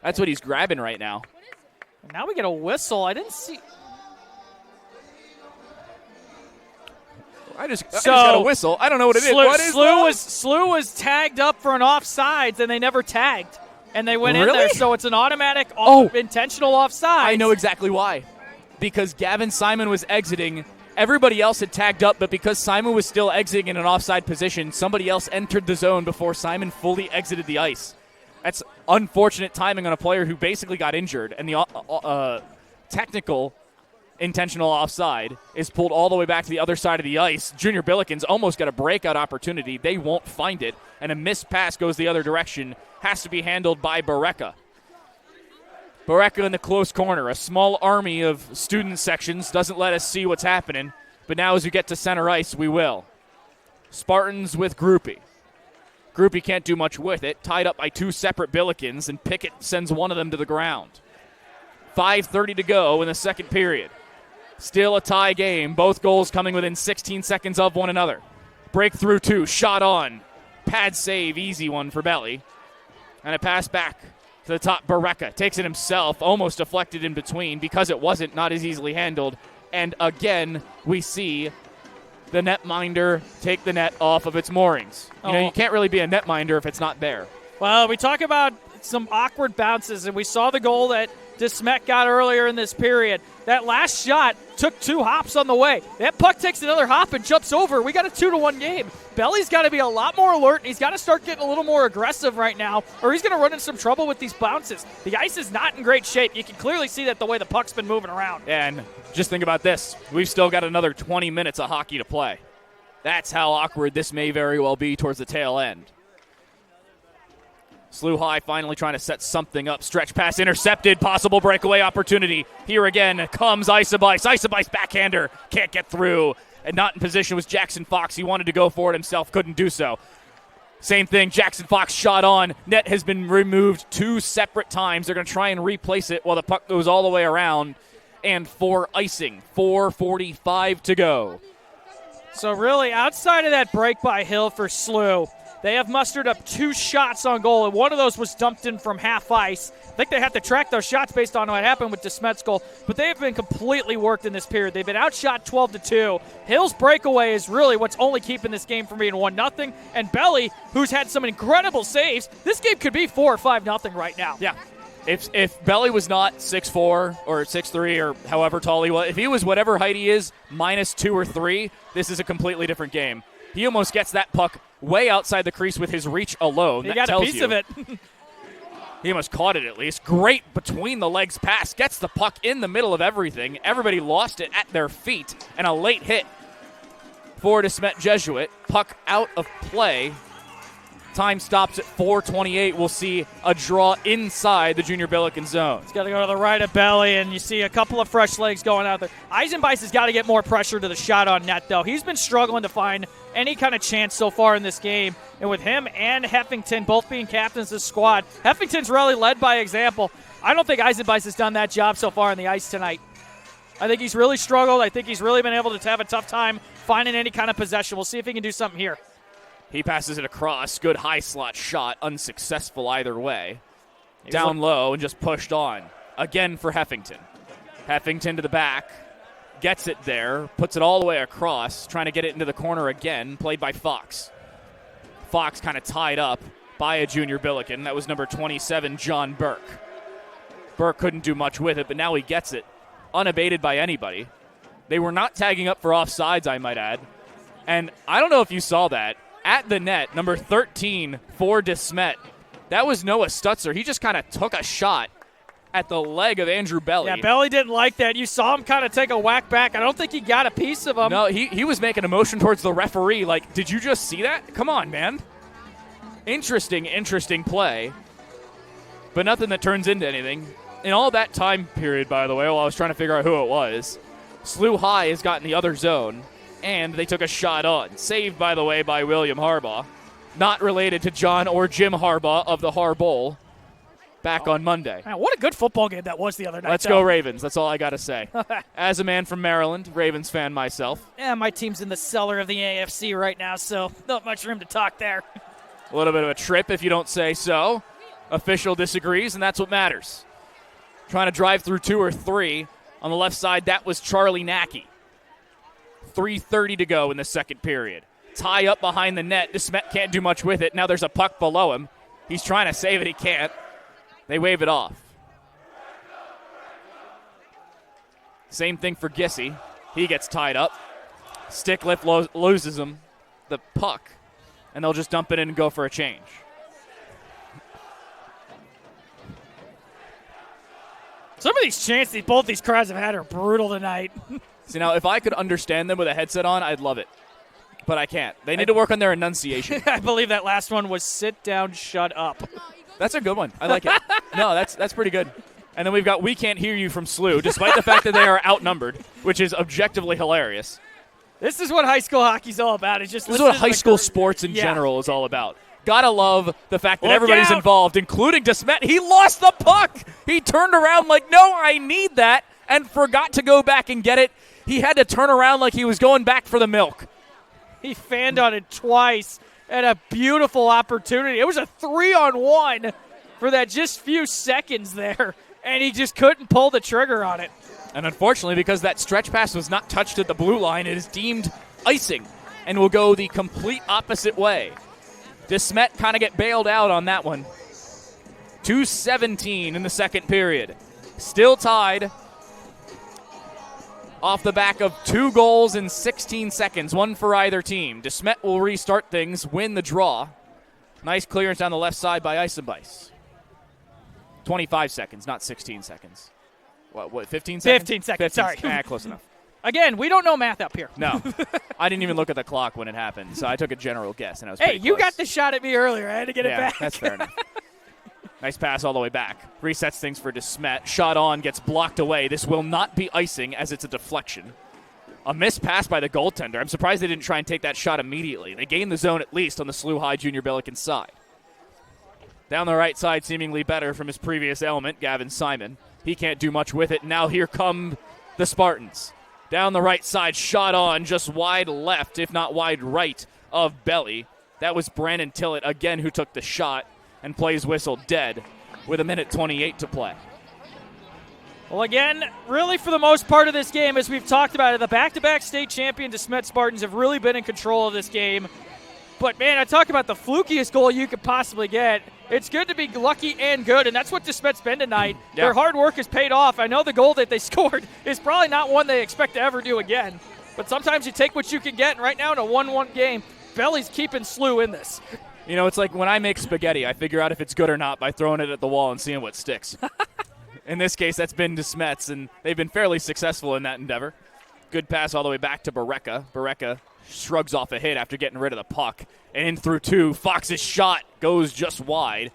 That's what he's grabbing right now. Now we get a whistle. I didn't see. I just got a whistle. I don't know what it is. What is SLUH was tagged up for an offsides, and they never tagged. And they went in there, so it's an automatic intentional offside. I know exactly why. Because Gavin Simon was exiting. Everybody else had tagged up, but because Simon was still exiting in an offside position, somebody else entered the zone before Simon fully exited the ice. That's unfortunate timing on a player who basically got injured, and the technical intentional offside is pulled all the way back to the other side of the ice. Junior Billikens almost got a breakout opportunity. They won't find it, and a missed pass goes the other direction. Has to be handled by Bareka. Bareka in the close corner. A small army of student sections doesn't let us see what's happening, but now as we get to center ice, we will. Spartans with Groupie. Groupie can't do much with it. Tied up by two separate Billikens, and Pickett sends one of them to the ground. 5:30 to go in the second period. Still a tie game. Both goals coming within 16 seconds of one another. Breakthrough two. Shot on. Pad save. Easy one for Belly. And a pass back to the top. Bareka takes it himself. Almost deflected in between because it wasn't not as easily handled. And again, we see the netminder take the net off of its moorings. You can't really be a netminder if it's not there. Well, we talk about some awkward bounces, and we saw the goal that DeSmet got earlier in this period. That last shot took 2 hops on the way. That puck takes another hop and jumps over. We got a 2-1 game. Belly's got to be a lot more alert, and he's got to start getting a little more aggressive right now, or he's going to run into some trouble with these bounces. The ice is not in great shape. You can clearly see that the way the puck's been moving around. And just think about this. We've still got another 20 minutes of hockey to play. That's how awkward this may very well be towards the tail end. SLUH finally trying to set something up. Stretch pass intercepted. Possible breakaway opportunity. Here again comes Isobice. Isobice backhander. Can't get through. And not in position was Jackson Fox. He wanted to go for it himself. Couldn't do so. Same thing. Jackson Fox shot on. Net has been removed 2 separate times. They're going to try and replace it while the puck goes all the way around. And for icing. 4:45 to go. So really, outside of that break by Hill for SLUH, they have mustered up 2 shots on goal, and one of those was dumped in from half ice. I think they have to track those shots based on what happened with DeSmet's goal, but they have been completely worked in this period. They've been outshot 12-2. Hill's breakaway is really what's only keeping this game from being 1-0, and Belly, who's had some incredible saves, this game could be 4 or 5-0 right now. Yeah. If Belly was not 6'4 or 6'3 or however tall he was, if he was whatever height he is, -2 or 3, this is a completely different game. He almost gets that puck way outside the crease with his reach alone. He got a piece of it. He almost caught it at least. Great between the legs pass. Gets the puck in the middle of everything. Everybody lost it at their feet. And a late hit for DeSmet Jesuit. Puck out of play. Time stops at 4:28. We'll see a draw inside the Junior Billiken zone. He's got to go to the right of Belly, and you see a couple of fresh legs going out there. Eisenbeis has got to get more pressure to the shot on net, though. He's been struggling to find any kind of chance so far in this game. And with him and Heffington both being captains of the squad, Heffington's really led by example. I don't think Eisenbeis has done that job so far on the ice tonight. I think he's really struggled. I think he's really been able to have a tough time finding any kind of possession. We'll see if he can do something here. He passes it across. Good high slot shot. Unsuccessful either way. Down low and just pushed on. Again for Heffington. Heffington to the back. Gets it there. Puts it all the way across. Trying to get it into the corner again. Played by Fox. Fox kind of tied up by a Junior Billiken. That was number 27, John Burke. Burke couldn't do much with it, but now he gets it. Unabated by anybody. They were not tagging up for offsides, I might add. And I don't know if you saw that. At the net, number 13 for DeSmet. That was Noah Stutzer. He just kind of took a shot at the leg of Andrew Belly. Yeah, Belly didn't like that. You saw him kind of take a whack back. I don't think he got a piece of him. No, he was making a motion towards the referee like, did you just see that? Come on, man. Interesting play. But nothing that turns into anything. In all that time period, by the way, while I was trying to figure out who it was, SLUH has gotten the other zone. And they took a shot on. Saved, by the way, by William Harbaugh. Not related to John or Jim Harbaugh of the Harbowl back on Monday. Man, what a good football game that was the other night. Let's go Ravens. That's all I got to say. As a man from Maryland, Ravens fan myself. Yeah, my team's in the cellar of the AFC right now, so not much room to talk there. A little bit of a trip if you don't say so. Official disagrees, and that's what matters. Trying to drive through 2 or 3. On the left side, that was Charlie Nackey. 3:30 to go in the second period. Tie up behind the net. DeSmet can't do much with it. Now there's a puck below him. He's trying to save it. He can't. They wave it off. Same thing for Gissy. He gets tied up. Stick lift loses him the puck, and they'll just dump it in and go for a change. Some of these chances both these crowds have had are brutal tonight. See, now, if I could understand them with a headset on, I'd love it. But I can't. They need to work on their enunciation. I believe that last one was sit down, shut up. That's a good one. I like it. No, that's pretty good. And then we've got We Can't Hear You from SLUH, despite the fact that they are outnumbered, which is objectively hilarious. This is what high school hockey's all about. It's just this is what high school sports in general is all about. Gotta love the fact that everybody's involved, including DeSmet. He lost the puck. He turned around like, no, I need that, and forgot to go back and get it. He had to turn around like he was going back for the milk. He fanned on it twice at a beautiful opportunity. It was a 3-on-1 for that just few seconds there, and he just couldn't pull the trigger on it. And unfortunately, because that stretch pass was not touched at the blue line, it is deemed icing and will go the complete opposite way. DeSmet kind of get bailed out on that one. 2:17 in the second period. Still tied off the back of 2 goals in 16 seconds, one for either team. DeSmet will restart things, win the draw. Nice clearance down the left side by Isenbice. 25 seconds, not 16 seconds. What 15 seconds? 15 seconds, 15, sorry. Close enough. Again, we don't know math up here. No. I didn't even look at the clock when it happened, so I took a general guess, and I was Hey, pretty you close. got the shot at me earlier. I had to get it back. That's fair enough. Nice pass all the way back. Resets things for DeSmet. Shot on, gets blocked away. This will not be icing as it's a deflection. A missed pass by the goaltender. I'm surprised they didn't try and take that shot immediately. They gained the zone at least on the SLUH Junior Billiken side. Down the right side, seemingly better from his previous element, Gavin Simon. He can't do much with it. Now here come the Spartans. Down the right side, shot on, just wide left, if not wide right, of Belly. That was Brandon Tillett, again, who took the shot and plays whistle dead with 1:28 to play. Well, again, really for the most part of this game, as we've talked about it, the back-to-back state champion DeSmet Spartans have really been in control of this game. But, man, I talk about the flukiest goal you could possibly get. It's good to be lucky and good, and that's what DeSmet's been tonight. Yeah. Their hard work has paid off. I know the goal that they scored is probably not one they expect to ever do again. But sometimes you take what you can get, and right now in a 1-1 game, Belly's keeping SLUH in this. You know, it's like when I make spaghetti, I figure out if it's good or not by throwing it at the wall and seeing what sticks. In this case, that's been DeSmet's, and they've been fairly successful in that endeavor. Good pass all the way back to Barreca. Barreca shrugs off a hit after getting rid of the puck. And in through 2, Fox's shot goes just wide.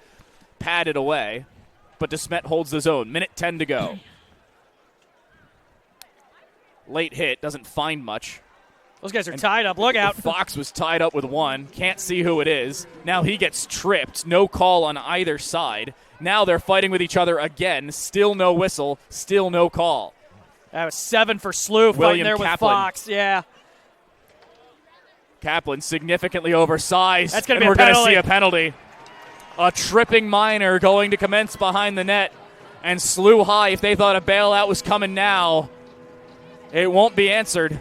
Padded away. But DeSmet holds the zone. 1:10 to go. Late hit. Doesn't find much. Those guys are tied up. Look out. Fox was tied up with one. Can't see who it is. Now he gets tripped. No call on either side. Now they're fighting with each other again. Still no whistle. Still no call. That was 7 for SLUH fighting William there Kaplan. with Fox. Yeah. Kaplan significantly oversized. That's going to and be a we're penalty. We're going to see a penalty. A tripping minor going to commence behind the net. And SLUH, if they thought a bailout was coming now, it won't be answered.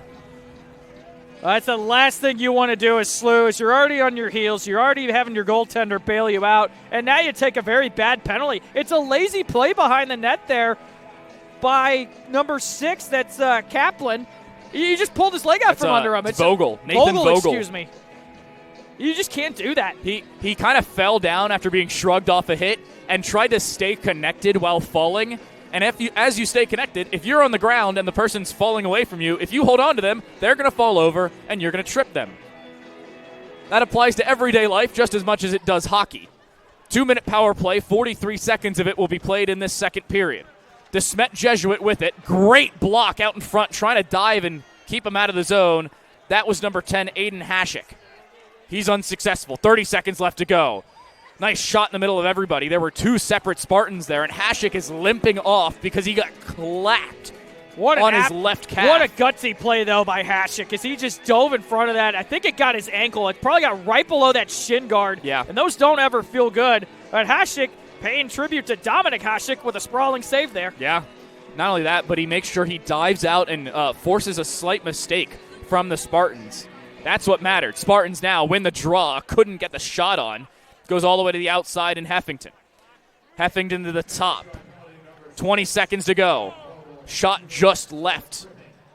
That's the last thing you want to do as SLUH is you're already on your heels. You're already having your goaltender bail you out. And now you take a very bad penalty. It's a lazy play behind the net there by number 6. That's Kaplan. You just pulled his leg out from under him. It's Vogel. Nathan Vogel. Excuse me. You just can't do that. He kind of fell down after being shrugged off a hit and tried to stay connected while falling. And as you stay connected, if you're on the ground and the person's falling away from you, if you hold on to them, they're going to fall over and you're going to trip them. That applies to everyday life just as much as it does hockey. 2-minute power play, 43 seconds of it will be played in this second period. DeSmet Jesuit with it. Great block out in front, trying to dive and keep him out of the zone. That was number 10, Aiden Hashik. He's unsuccessful. 30 seconds left to go. Nice shot in the middle of everybody. There were 2 separate Spartans there, and Hashik is limping off because he got clapped on his left calf. What a gutsy play, though, by Hashik, because he just dove in front of that. I think it got his ankle. It probably got right below that shin guard. Yeah. And those don't ever feel good. But Hashik paying tribute to Dominic Hashik with a sprawling save there. Yeah. Not only that, but he makes sure he dives out and forces a slight mistake from the Spartans. That's what mattered. Spartans now win the draw. Couldn't get the shot on. Goes all the way to the outside in Heffington. Heffington to the top. 20 seconds to go. Shot just left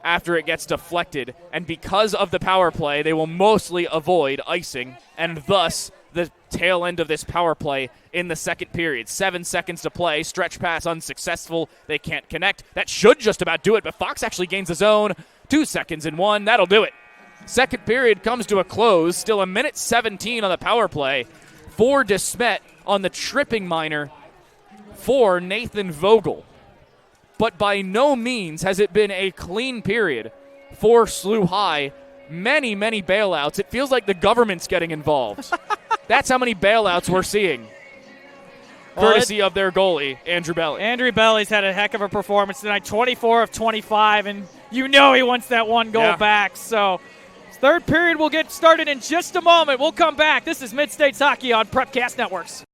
after it gets deflected. And because of the power play, they will mostly avoid icing, and thus the tail end of this power play in the second period. 7 seconds to play. Stretch pass unsuccessful. They can't connect. That should just about do it, but Fox actually gains the zone. 2 seconds and 1. That'll do it. Second period comes to a close. Still 1:17 on the power play for DeSmet on the tripping minor for Nathan Vogel. But by no means has it been a clean period for SLUH. Many, many bailouts. It feels like the government's getting involved. That's how many bailouts we're seeing. Courtesy of their goalie, Andrew Belly. Andrew Belly's had a heck of a performance tonight, 24 of 25, and you know he wants that one goal back. So third period will get started in just a moment. We'll come back. This is Mid-States Hockey on Prepcast Networks.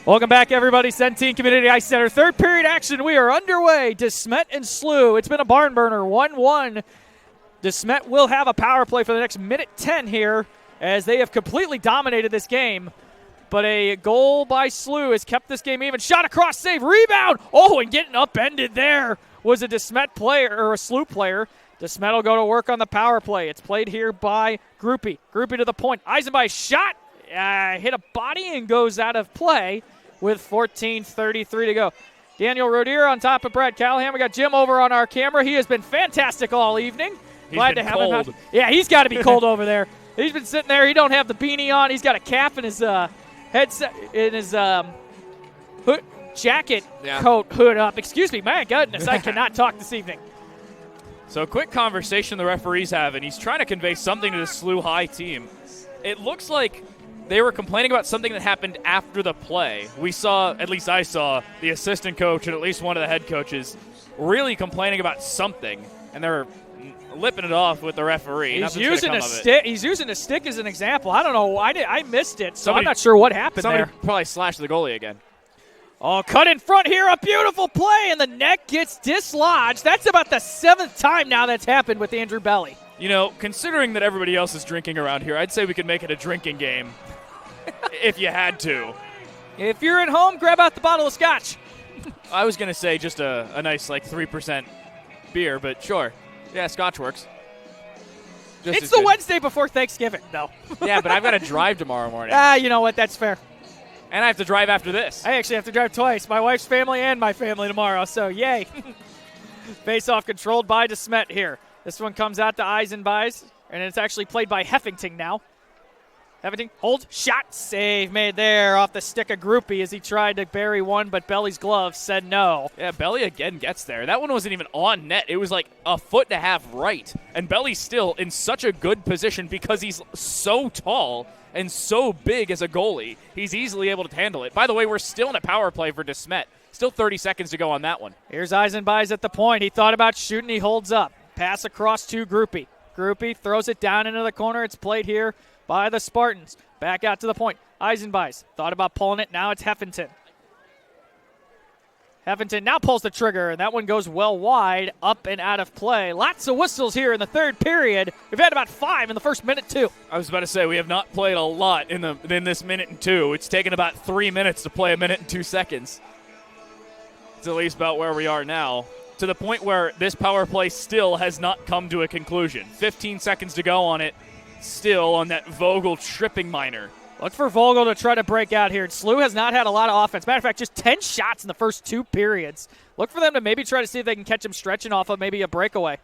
Welcome back, everybody. Centene Community Ice Center. Third period action. We are underway. DeSmet and SLUH. It's been a barn burner, 1-1. DeSmet will have a power play for the next minute 10 here as they have completely dominated this game. But a goal by SLUH has kept this game even. Shot across, save, rebound. Oh, and getting upended there was a DeSmet player or a SLUH player. DeSmet will go to work on the power play. It's played here by Groupie. Groupie to the point. Eisenby shot. Hit a body and goes out of play with 14:33 to go. Daniel Rodier on top of Brad Callahan. We got Jim over on our camera. He has been fantastic all evening. Glad to have him. Yeah, he's got to be cold over there. He's been sitting there. He don't have the beanie on. He's got a cap in his headset, in his hood, jacket, coat hood up. Excuse me, my goodness, I cannot talk this evening. So a quick conversation the referee's having. He's trying to convey something to the SLUH High team. It looks like they were complaining about something that happened after the play. We saw, at least I saw, the assistant coach and at least one of the head coaches really complaining about something, and they're lipping it off with the referee. He's using a stick. He's using a stick as an example. I don't know. I missed it, so I'm not sure what happened somebody there. Probably slashed the goalie again. Oh, cut in front here. A beautiful play, and the net gets dislodged. That's about the 7th time now that's happened with Andrew Belly. You know, considering that everybody else is drinking around here, I'd say we could make it a drinking game if you had to. If you're at home, grab out the bottle of scotch. I was going to say just a nice, 3% beer, but sure. Yeah, scotch works. It's the Wednesday before Thanksgiving, though. Yeah, but I've got to drive tomorrow morning. You know what? That's fair. And I have to drive after this. I actually have to drive twice. My wife's family and my family tomorrow, so yay. Face-off controlled by DeSmet here. This one comes out to Eisenbys, and it's actually played by Heffington now. Heffington, hold, shot, save made there off the stick of Groupie as he tried to bury one, but Belly's glove said no. Yeah, Belly again gets there. That one wasn't even on net. It was like a foot and a half right. And Belly's still in such a good position because he's so tall and so big as a goalie. He's easily able to handle it. By the way, we're still in a power play for DeSmet. Still 30 seconds to go on that one. Here's Eisenbys at the point. He thought about shooting. He holds up. Pass across to Groupie. Groupie throws it down into the corner. It's played here by the Spartans. Back out to the point. Eisenbys thought about pulling it. Now it's Heffington. Heffington now pulls the trigger, and that one goes well wide, up and out of play. Lots of whistles here in the third period. We've had about 5 in the first minute, too. I was about to say, we have not played a lot in this minute and 2. It's taken about 3 minutes to play a minute and 2 seconds. It's at least about where we are now, to the point where this power play still has not come to a conclusion. 15 seconds to go on it, still on that Vogel tripping minor. Look for Vogel to try to break out here. SLUH has not had a lot of offense. Matter of fact, just 10 shots in the first 2 periods. Look for them to maybe try to see if they can catch him stretching off of maybe a breakaway.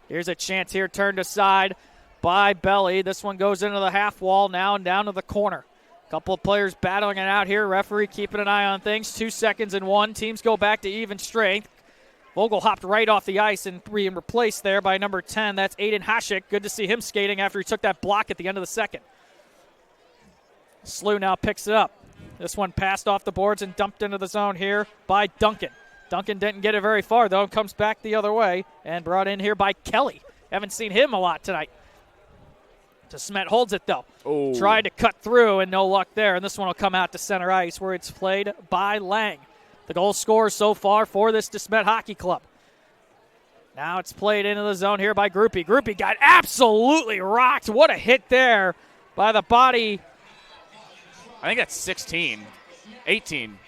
Here's a chance here, turned aside by Belly. This one goes into the half wall now and down to the corner. Couple of players battling it out here. Referee keeping an eye on things. 2 seconds and 1. Teams go back to even strength. Vogel hopped right off the ice and being replaced there by number 10. That's Aiden Hashik. Good to see him skating after he took that block at the end of the second. SLUH now picks it up. This one passed off the boards and dumped into the zone here by Duncan. Duncan didn't get it very far, though. Comes back the other way and brought in here by Kelly. Haven't seen him a lot tonight. DeSmet holds it, though. Oh. Tried to cut through and no luck there. And this one will come out to center ice where it's played by Lang. The goal scorer so far for this DeSmet Hockey Club. Now it's played into the zone here by Groupie. Groupie got absolutely rocked. What a hit there by the body. I think that's 16. 18.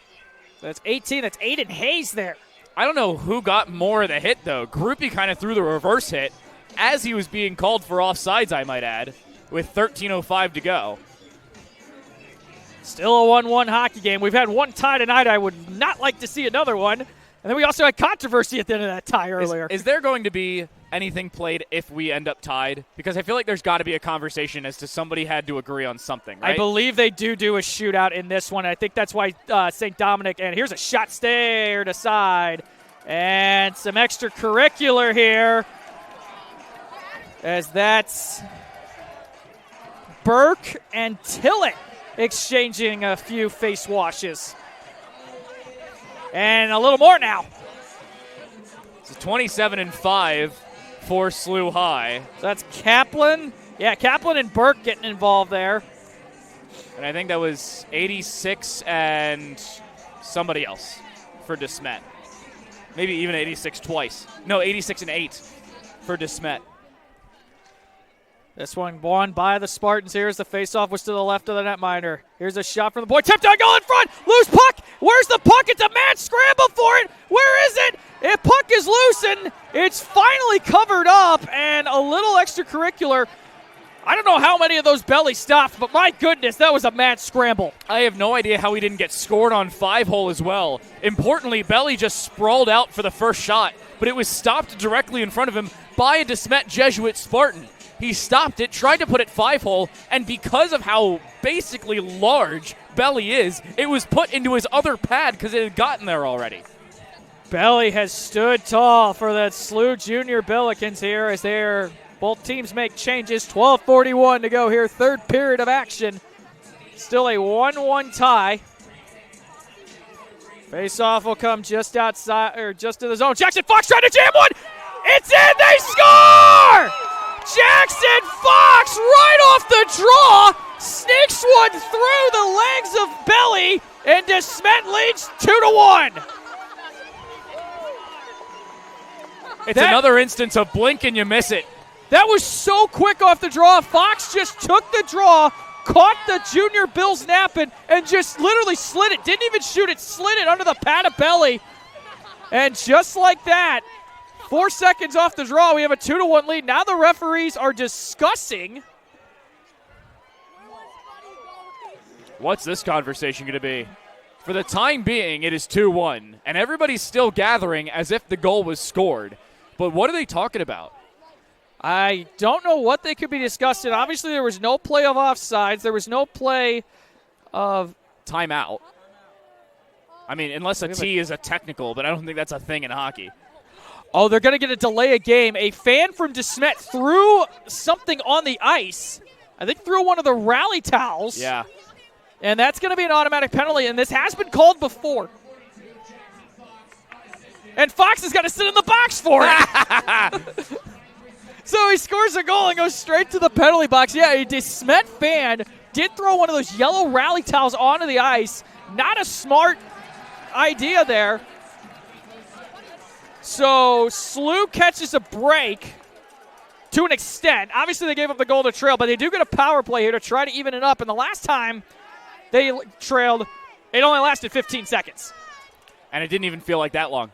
That's 18. That's Aiden Hayes there. I don't know who got more of the hit, though. Groupie kind of threw the reverse hit as he was being called for offsides, I might add, with 13:05 to go. Still a 1-1 hockey game. We've had one tie tonight. I would not like to see another one. And then we also had controversy at the end of that tie earlier. Is there going to be anything played if we end up tied? Because I feel like there's got to be a conversation as to somebody had to agree on something, right? I believe they do a shootout in this one. I think that's why St. Dominic, and here's a shot stared aside. And some extracurricular here, as that's Burke and Tillett exchanging a few face washes. And a little more now. It's 27-5 for SLUH High. So that's Kaplan. Yeah, Kaplan and Burke getting involved there. And I think that was 86 and somebody else for DeSmet. Maybe even 86 twice. No, 86 and 8 for DeSmet. This one won by the Spartans. Here's the faceoff, was to the left of the netminder. Here's a shot from the boy. Tipped on goal in front. Loose puck. Where's the puck? It's a mad scramble for it. Where is it? Puck is loose, and it's finally covered up, and a little extracurricular. I don't know how many of those belly stopped, but my goodness, that was a mad scramble. I have no idea how he didn't get scored on 5-hole as well. Importantly, Belly just sprawled out for the first shot, but it was stopped directly in front of him by a DeSmet Jesuit Spartan. He stopped it, tried to put it 5-hole, and because of how basically large Belly is, it was put into his other pad because it had gotten there already. Belly has stood tall for the SLUH Junior Billikens here as both teams make changes. 12:41 to go here, third period of action. Still a 1-1 tie. Face-off will come just outside, or just to the zone. Jackson Fox trying to jam one. It's in, they score! Jackson Fox right off the draw, sneaks one through the legs of Belly, and DeSmet leads 2-1. It's another instance of blink and you miss it. That was so quick off the draw. Fox just took the draw, caught the Junior Bills napping, and just literally slid it. Didn't even shoot it, slid it under the pad of Belly. And just like that, 4 seconds off the draw, we have a 2-1 lead. Now the referees are discussing. What's this conversation going to be? For the time being, it is 2-1, and everybody's still gathering as if the goal was scored. But what are they talking about? I don't know what they could be discussing. Obviously, there was no play of offsides. There was no play of timeout. I mean, unless a T is a technical, but I don't think that's a thing in hockey. Oh, they're going to get a delay of game. A fan from DeSmet threw something on the ice. I think threw one of the rally towels. Yeah. And that's going to be an automatic penalty, and this has been called before. And Fox has got to sit in the box for it. So he scores a goal and goes straight to the penalty box. Yeah, a DeSmet fan did throw one of those yellow rally towels onto the ice. Not a smart idea there. So SLUH catches a break to an extent. Obviously, they gave up the goal to trail, but they do get a power play here to try to even it up. And the last time they trailed, it only lasted 15 seconds. And it didn't even feel like that long.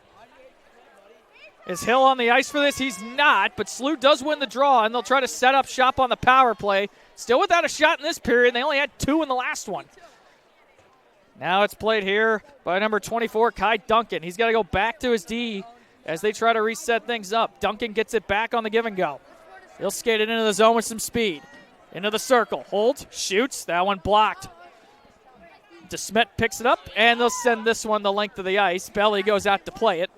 Is Hill on the ice for this? He's not, but SLUH does win the draw, and they'll try to set up shop on the power play. Still without a shot in this period. They only had 2 in the last one. Now it's played here by number 24, Kai Duncan. He's got to go back to his D as they try to reset things up. Duncan gets it back on the give and go. He'll skate it into the zone with some speed. Into the circle. Holds, shoots. That one blocked. DeSmet picks it up, and they'll send this one the length of the ice. Belly goes out to play it.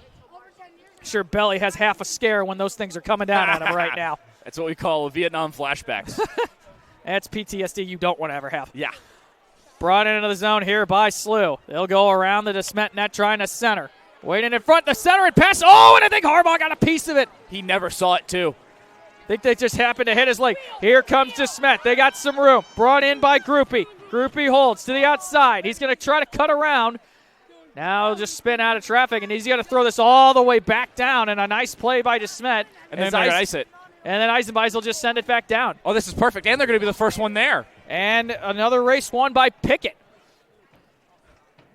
Sure, Belly has half a scare when those things are coming down on him right now. That's what we call Vietnam flashbacks. That's PTSD you don't want to ever have. Yeah. Brought into the zone here by SLUH. They'll go around the DeSmet net trying to center. Waiting in front, the center and pass. Oh, and I think Harbaugh got a piece of it. He never saw it, too. I think they just happened to hit his leg. Here comes DeSmet. They got some room. Brought in by Groupie. Groupie holds to the outside. He's going to try to cut around. Now he'll just spin out of traffic, and he's going to throw this all the way back down, and a nice play by DeSmet. And then they're going to ice it. And then Eisenbeis will just send it back down. Oh, this is perfect, and they're going to be the first one there. And another race won by Pickett.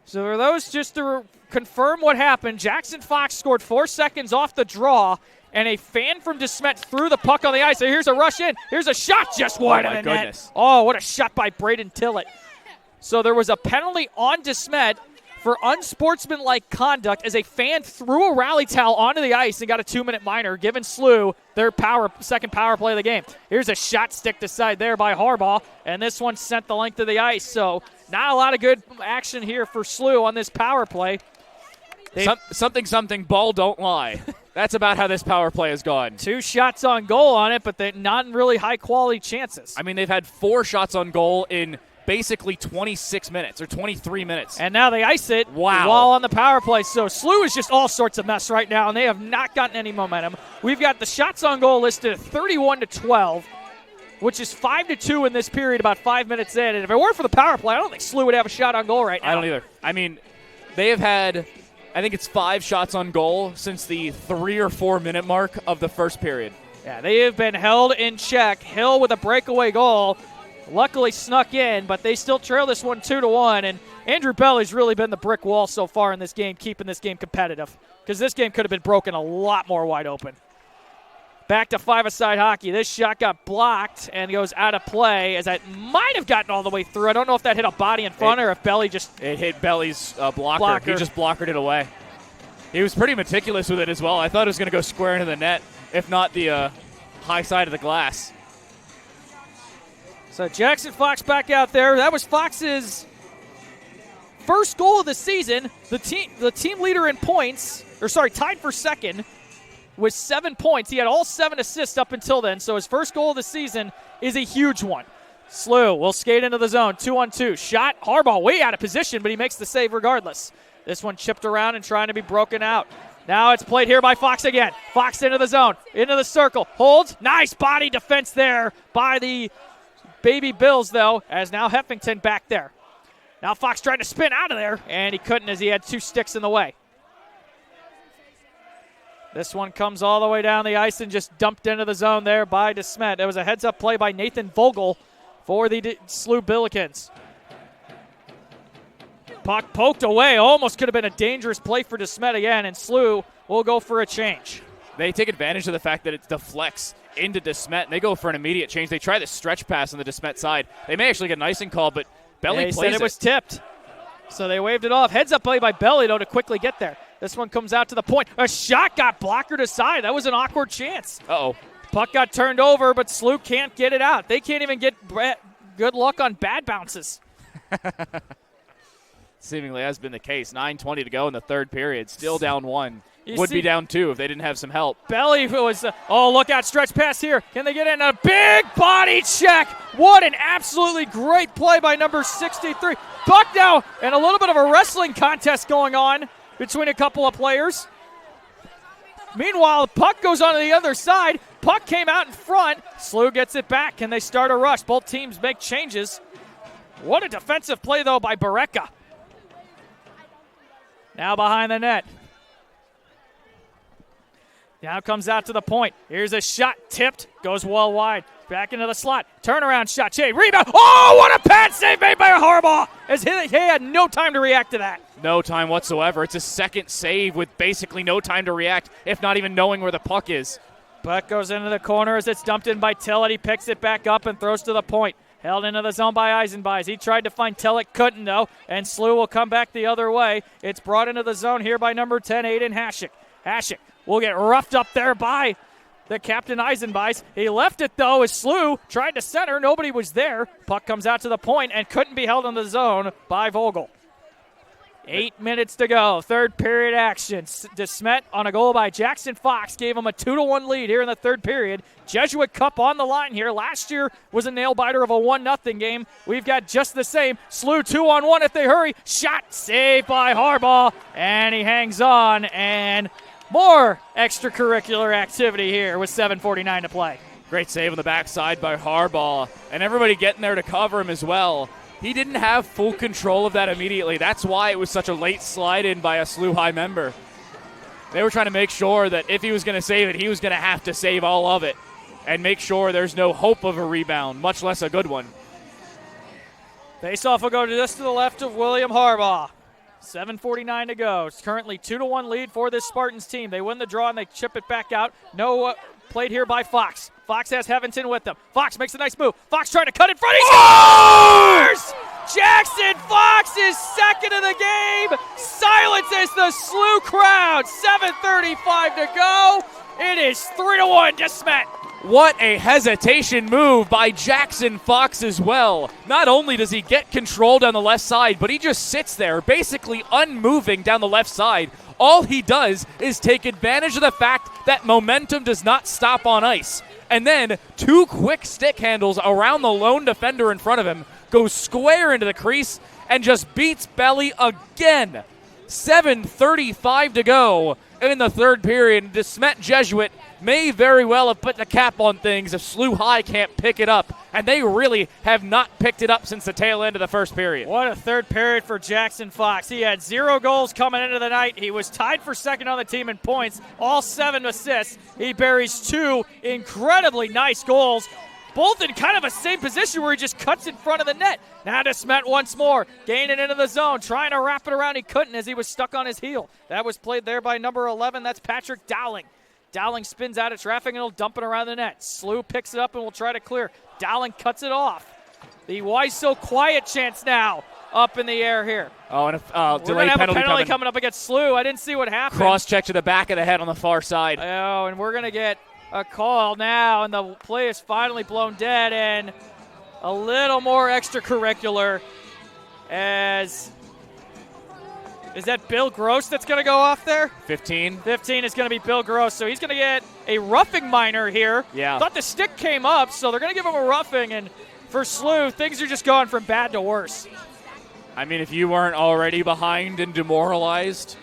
So for those, just to confirm what happened, Jackson Fox scored 4 seconds off the draw, and a fan from DeSmet threw the puck on the ice. So here's a rush in. Here's a shot just wide of the net. Oh, what a shot by Braden Tillett. So there was a penalty on DeSmet for unsportsmanlike conduct as a fan threw a rally towel onto the ice and got a 2-minute minor, giving SLUH their second power play of the game. Here's a shot stick to side there by Harbaugh, and this one sent the length of the ice. So not a lot of good action here for SLUH on this power play. Something, ball don't lie. That's about how this power play has gone. 2 shots on goal on it, but they're not really high-quality chances. I mean, they've had 4 shots on goal in basically 26 minutes or 23 minutes. And now they ice it while on the power play. So SLUH is just all sorts of mess right now, and they have not gotten any momentum. We've got the shots on goal listed at 31-12. which is 5-2 in this period about 5 minutes in. And if it weren't for the power play, I don't think SLUH would have a shot on goal right now. I don't either. I mean, they have had, I think it's 5 shots on goal since the 3 or 4 minute mark of the first period. Yeah, they have been held in check. Hill with a breakaway goal. Luckily snuck in, but they still trail this one 2-1. And Andrew Belly's really been the brick wall so far in this game, keeping this game competitive. Because this game could have been broken a lot more wide open. Back to five-a-side hockey. This shot got blocked and goes out of play, as it might have gotten all the way through. I don't know if that hit a body in front or if Belly just... It hit Belly's blocker. He just blockered it away. He was pretty meticulous with it as well. I thought it was going to go square into the net, if not the high side of the glass. So Jackson Fox back out there. That was Fox's first goal of the season. The team leader in points, tied for second, with 7 points. He had all 7 assists up until then, so his first goal of the season is a huge one. SLUH will skate into the zone, 2-on-2. Shot, Harbaugh way out of position, but he makes the save regardless. This one chipped around and trying to be broken out. Now it's played here by Fox again. Fox into the zone, into the circle, holds. Nice body defense there by the Baby Bills, though, as now Heffington back there. Now Fox tried to spin out of there, and he couldn't as he had 2 sticks in the way. This one comes all the way down the ice and just dumped into the zone there by DeSmet. It was a heads-up play by Nathan Vogel for the SLUH Billikens. Puck poked away. Almost could have been a dangerous play for DeSmet again, and SLUH will go for a change. They take advantage of the fact that it deflects into DeSmet, and they go for an immediate change. They try the stretch pass on the DeSmet side. They may actually get an icing call, but Belly plays said it was tipped. So they waved it off. Heads-up play by Belly, though, to quickly get there. This one comes out to the point. A shot got blockered aside. That was an awkward chance. Uh-oh. Puck got turned over, but SLUH can't get it out. They can't even get good luck on bad bounces. Seemingly has been the case. 9:20 to go in the third period. Still down 1. Would be down 2 if they didn't have some help. Belly was, look out, stretch pass here. Can they get in? A big body check. What an absolutely great play by number 63. Puck now, and a little bit of a wrestling contest going on between a couple of players. Meanwhile, the puck goes on to the other side. Puck came out in front. SLUH gets it back. Can they start a rush? Both teams make changes. What a defensive play, though, by Bareka. Now behind the net. Now comes out to the point. Here's a shot. Tipped. Goes well wide. Back into the slot. Turnaround shot. Shea. Rebound. Oh, what a pad save made by Harbaugh. As he had no time to react to that. No time whatsoever. It's a second save with basically no time to react, if not even knowing where the puck is. Puck goes into the corner as it's dumped in by Tillett. He picks it back up and throws to the point. Held into the zone by Eisenbeis. He tried to find Tillett, couldn't though, and SLUH will come back the other way. It's brought into the zone here by number 10, Aiden Hasek. Hasek will get roughed up there by the captain Eisenbeis. He left it though as SLUH tried to center. Nobody was there. Puck comes out to the point and couldn't be held in the zone by Vogel. 8 minutes to go. Third period action. DeSmet on a goal by Jackson Fox gave him a 2-1 lead here in the third period. Jesuit Cup on the line here. Last year was a nail-biter of a 1-0 game. We've got just the same. SLUH 2-on-1 if they hurry. Shot saved by Harbaugh, and he hangs on. And more extracurricular activity here with 7:49 to play. Great save on the backside by Harbaugh, and everybody getting there to cover him as well. He didn't have full control of that immediately. That's why it was such a late slide in by a SLUH High member. They were trying to make sure that if he was going to save it, he was going to have to save all of it and make sure there's no hope of a rebound, much less a good one. Face-off will go just to the left of William Harbaugh. 7:49 to go. It's currently 2-1 lead for this Spartans team. They win the draw and they chip it back out. No played here by Fox. Fox has Heffington with them. Fox makes a nice move. Fox trying to cut in front. He scores! Jackson Fox is second of the game. Silences the SLUH crowd. 7:35 to go. It is 3-1 DeSmet. What a hesitation move by Jackson Fox as well. Not only does he get control down the left side, but he just sits there, basically unmoving down the left side. All he does is take advantage of the fact that momentum does not stop on ice. And then 2 quick stick handles around the lone defender in front of him, goes square into the crease, and just beats Belly again. 7:35 to go. in the third period. DeSmet Jesuit may very well have put the cap on things if SLUH can't pick it up. And they really have not picked it up since the tail end of the first period. What a third period for Jackson Fox. He had 0 goals coming into the night. He was tied for second on the team in points, all 7 assists. He buries 2 incredibly nice goals, both in kind of a same position where he just cuts in front of the net. Now DeSmet once more, gaining into the zone, trying to wrap it around. He couldn't as he was stuck on his heel. That was played there by number 11. That's Patrick Dowling. Dowling spins out of traffic and he'll dump it around the net. SLUH picks it up and will try to clear. Dowling cuts it off. The Why So Quiet chance now up in the air here. Oh, and a We're delay going to have penalty a penalty coming up against SLUH. I didn't see what happened. Cross check to the back of the head on the far side. Oh, and we're going to get a call now, and the play is finally blown dead, and a little more extracurricular as... Is that Bill Gross that's going to go off there? 15. 15 is going to be Bill Gross, so he's going to get a roughing minor here. Yeah. Thought the stick came up, so they're going to give him a roughing, and for SLUH, things are just going from bad to worse. I mean, if you weren't already behind and demoralized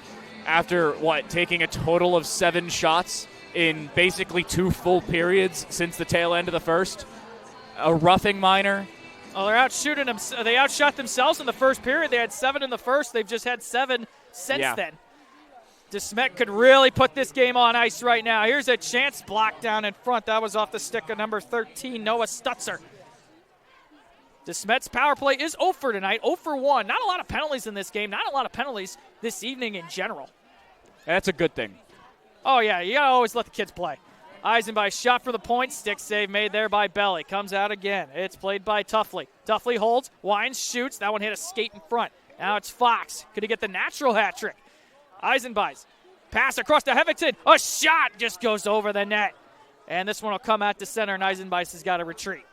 after, taking a total of 7 shots in basically 2 full periods since the tail end of the first, a roughing minor. Oh, they're outshooting them. They outshot themselves in the first period. They had 7 in the first. They've just had 7 since then. DeSmet could really put this game on ice right now. Here's a chance block down in front. That was off the stick of number 13, Noah Stutzer. DeSmet's power play is 0 for tonight, 0 for 1. Not a lot of penalties in this game. Not a lot of penalties this evening in general. That's a good thing. Oh, yeah, you got to always let the kids play. Eisenby shot for the point. Stick save made there by Belly. Comes out again. It's played by Tuffley. Tuffley holds. Wines shoots. That one hit a skate in front. Now it's Fox. Could he get the natural hat trick? Eisenby's pass across to Hevington. A shot just goes over the net. And this one will come out to center, and Eisenby has got to retreat.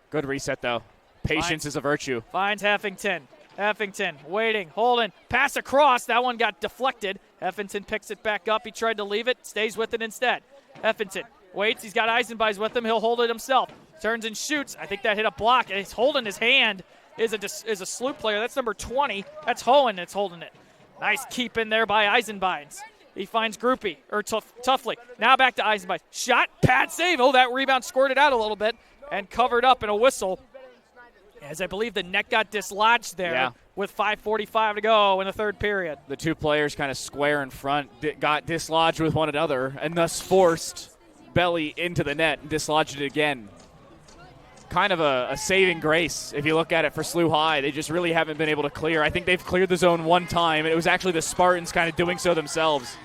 Good reset, though. Patience is a virtue. Finds Heffington. Heffington waiting, holding, pass across. That one got deflected. Heffington picks it back up. He tried to leave it, stays with it instead. Heffington waits. He's got Eisenby's with him. He'll hold it himself. Turns and shoots. I think that hit a block. And he's holding his hand. Is a SLUH player. That's number 20. That's Hohen that's holding it. Nice keep in there by Eisenby. He finds Groupie, or Tuffley. Now back to Eisenby. Shot, pad save. Oh, that rebound squirted out a little bit and covered up in a whistle. As I believe the net got dislodged there with 5:45 to go in the third period. The 2 players kind of square in front got dislodged with one another and thus forced Belly into the net and dislodged it again. Kind of a saving grace if you look at it for SLUH. They just really haven't been able to clear. I think they've cleared the zone one time, and it was actually the Spartans kind of doing so themselves.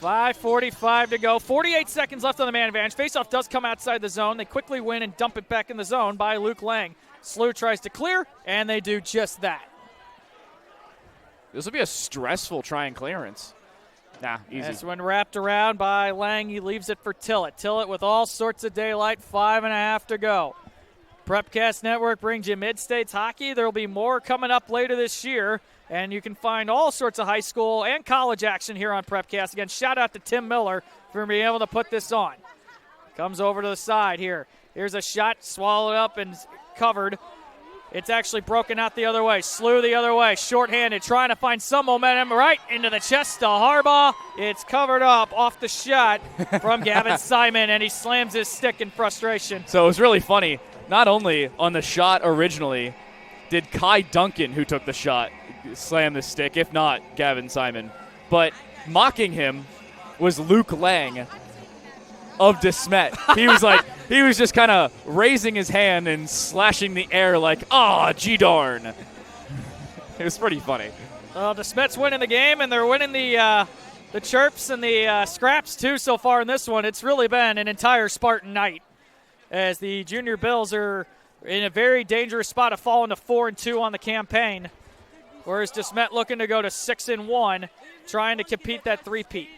5:45 to go. 48 seconds left on the man advantage. Faceoff does come outside the zone. They quickly win and dump it back in the zone by Luke Lang. SLUH tries to clear, and they do just that. This will be a stressful try and clearance. Nah, easy. This one wrapped around by Lang. He leaves it for Tillett. Tillett with all sorts of daylight. 5.5 to go. Prepcast Network brings you Mid-States hockey. There will be more coming up later this year. And you can find all sorts of high school and college action here on Prepcast. Again, shout out to Tim Miller for being able to put this on. Comes over to the side here. Here's a shot, swallowed up and covered. It's actually broken out the other way. SLUH the other way, shorthanded, trying to find some momentum right into the chest to Harbaugh. It's covered up off the shot from Gavin Simon, and he slams his stick in frustration. So it was really funny. Not only on the shot originally did Kai Duncan, who took the shot, slam the stick, if not Gavin Simon, but mocking him was Luke Lang of DeSmet. He was just kind of raising his hand and slashing the air like, gee darn. It was pretty funny. Well, DeSmet's winning the game, and they're winning the chirps and the scraps too so far in this one. It's really been an entire Spartan night as the Junior Bills are in a very dangerous spot of falling to 4-2 on the campaign. Whereas DeSmet looking to go to 6-1, trying to compete that three-peat.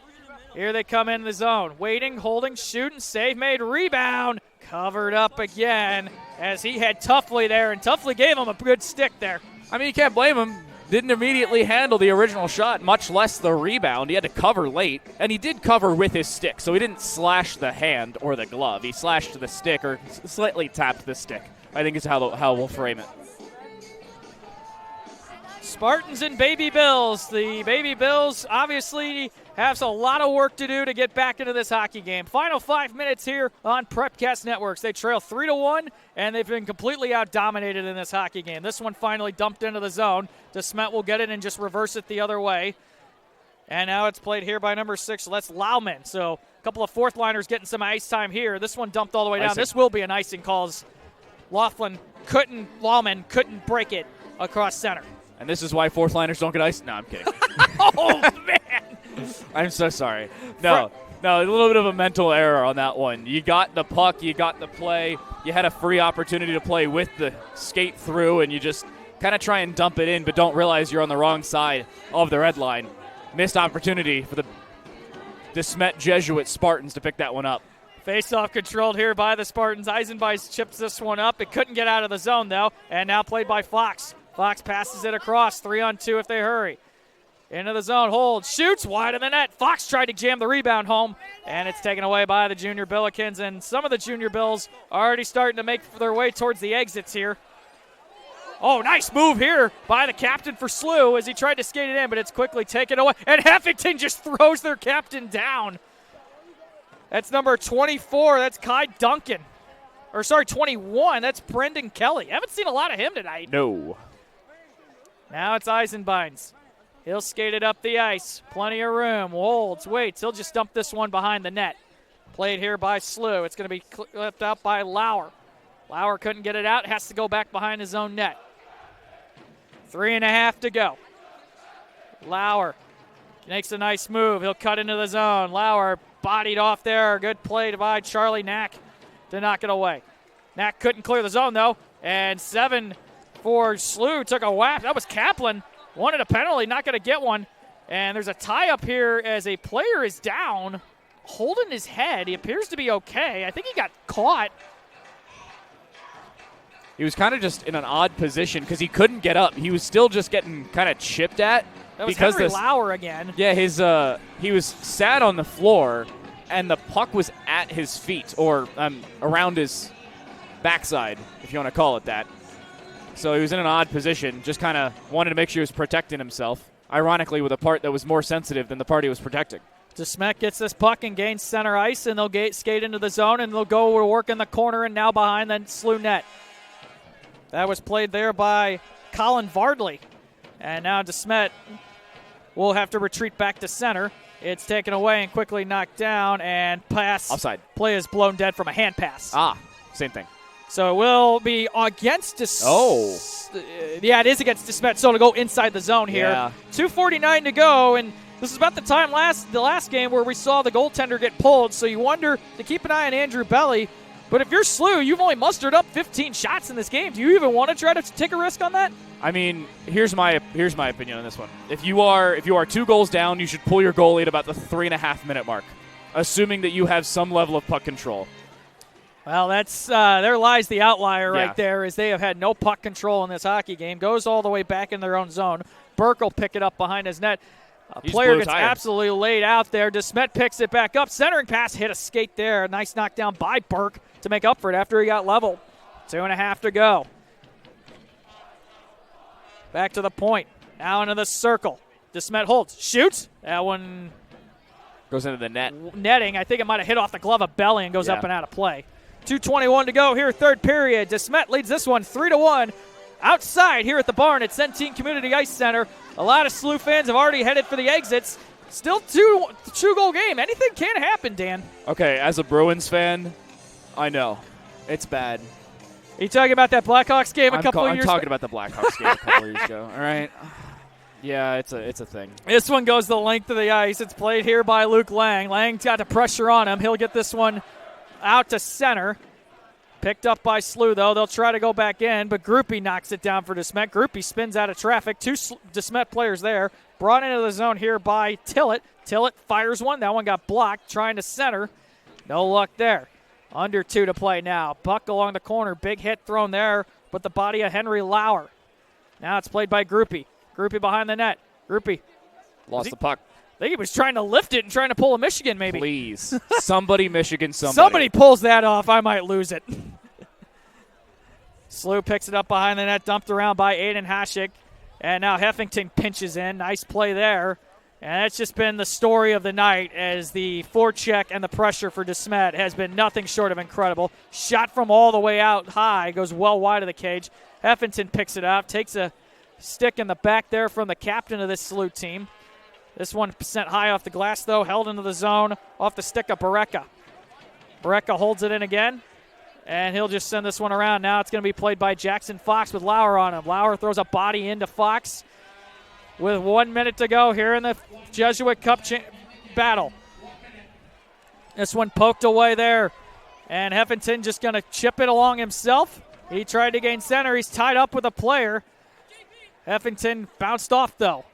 Here they come in the zone. Waiting, holding, shooting, save made, rebound. Covered up again as he had Tuffley there, and Tuffley gave him a good stick there. I mean, you can't blame him. Didn't immediately handle the original shot, much less the rebound. He had to cover late, and he did cover with his stick, so he didn't slash the hand or the glove. He slashed the stick or slightly tapped the stick, I think is how we'll frame it. Spartans and Baby Bills. The Baby Bills obviously have a lot of work to do to get back into this hockey game. Final 5 minutes here on Prepcast Networks. They trail 3-1, and they've been completely out-dominated in this hockey game. This one finally dumped into the zone. DeSmet will get it and just reverse it the other way. And now it's played here by number 6. So that's Lauman. So a couple of fourth liners getting some ice time here. This one dumped all the way down. Icing. This will be an icing call. Lauman couldn't break it across center. And this is why fourth liners don't get ice. No, I'm kidding. Oh, man. I'm so sorry. No, a little bit of a mental error on that one. You got the puck, you got the play, you had a free opportunity to play with the skate through, and you just kind of try and dump it in, but don't realize you're on the wrong side of the red line. Missed opportunity for the DeSmet Jesuit Spartans to pick that one up. Face-off controlled here by the Spartans. Eisenbeis chips this one up. It couldn't get out of the zone, though, and now played by Fox. Fox passes it across, 3-on-2 if they hurry. Into the zone, holds, shoots, wide of the net. Fox tried to jam the rebound home, and it's taken away by the Junior Billikens, and some of the Junior Bills are already starting to make their way towards the exits here. Oh, nice move here by the captain for SLUH as he tried to skate it in, but it's quickly taken away, and Heffington just throws their captain down. That's number 24, that's Kai Duncan. 21, that's Brendan Kelly. Haven't seen a lot of him tonight. No. Now it's Eisenbeis. He'll skate it up the ice. Plenty of room. Holds, waits. He'll just dump this one behind the net. Played here by SLUH. It's going to be clipped out by Lauer. Lauer couldn't get it out. Has to go back behind his own net. 3.5 to go. Lauer makes a nice move. He'll cut into the zone. Lauer bodied off there. Good play by Charlie Knack to knock it away. Knack couldn't clear the zone, though. And 7 for SLUH took a whack. That was Kaplan. Wanted a penalty, not going to get one. And there's a tie-up here as a player is down, holding his head. He appears to be okay. I think he got caught. He was kind of just in an odd position because he couldn't get up. He was still just getting kind of chipped at. That was Henry Lauer again. Yeah, he was sat on the floor, and the puck was at his feet, or around his backside, if you want to call it that. So he was in an odd position, just kind of wanted to make sure he was protecting himself, ironically with a part that was more sensitive than the part he was protecting. DeSmet gets this puck and gains center ice, and they'll skate into the zone, and they'll go to work in the corner and now behind the SLUH net. That was played there by Colin Vardley. And now DeSmet will have to retreat back to center. It's taken away and quickly knocked down, and pass. Offside. Play is blown dead from a hand pass. Same thing. So it will be against DeSmet. Oh. Yeah, it is against DeSmet, so it'll go inside the zone here. Yeah. 2:49 to go, and this is about the time the last game where we saw the goaltender get pulled, so you wonder to keep an eye on Andrew Belly. But if you're SLUH, you've only mustered up 15 shots in this game. Do you even want to try to take a risk on that? I mean, here's my opinion on this one. If you are 2 goals down, you should pull your goalie at about the 3.5-minute mark, assuming that you have some level of puck control. Well, that's there lies the outlier Yeah. right there, as they have had no puck control in this hockey game. Goes all the way back in their own zone. Burke will pick it up behind his net. A player gets absolutely laid out there. DeSmet picks it back up. Centering pass, hit a skate there. A nice knockdown by Burke to make up for it after he got leveled. 2.5 to go. Back to the point. Now into the circle. DeSmet holds. Shoots. That one goes into the net. Netting. I think it might have hit off the glove of Belly and goes up and out of play. 2:21 to go here, third period. DeSmet leads this one 3-1. Outside here at the barn at Centene Community Ice Center. A lot of SLUH fans have already headed for the exits. Still two-goal game. Anything can happen, Dan. Okay, as a Bruins fan, I know. It's bad. Are you talking about that Blackhawks game a couple of years ago? I'm talking about the Blackhawks game a couple of years ago. All right. Yeah, it's a thing. This one goes the length of the ice. It's played here by Luke Lang. Lang's got the pressure on him. He'll get this one out to center. Picked up by SLUH, though. They'll try to go back in, but Groupie knocks it down for DeSmet. Groupie spins out of traffic. 2 DeSmet players there. Brought into the zone here by Tillett. Tillett fires one. That one got blocked, trying to center. No luck there. Under 2 to play now. Puck along the corner. Big hit thrown there, but the body of Henry Lauer. Now it's played by Groupie. Groupie behind the net. Groupie. Lost the puck. I think he was trying to lift it and trying to pull a Michigan, maybe. Please. Somebody, Michigan, somebody. Somebody pulls that off. I might lose it. SLUH picks it up behind the net, dumped around by Aiden Hashik. And now Heffington pinches in. Nice play there. And that's just been the story of the night, as the forecheck and the pressure for DeSmet has been nothing short of incredible. Shot from all the way out high, goes well wide of the cage. Heffington picks it up, takes a stick in the back there from the captain of this SLUH team. This one sent high off the glass, though, held into the zone off the stick of Bareka. Bareka holds it in again, and he'll just send this one around. Now it's going to be played by Jackson Fox with Lauer on him. Lauer throws a body into Fox with 1 minute to go here in the Jesuit Cup battle. This one poked away there, and Heffington just going to chip it along himself. He tried to gain center. He's tied up with a player. Heffington bounced off, though.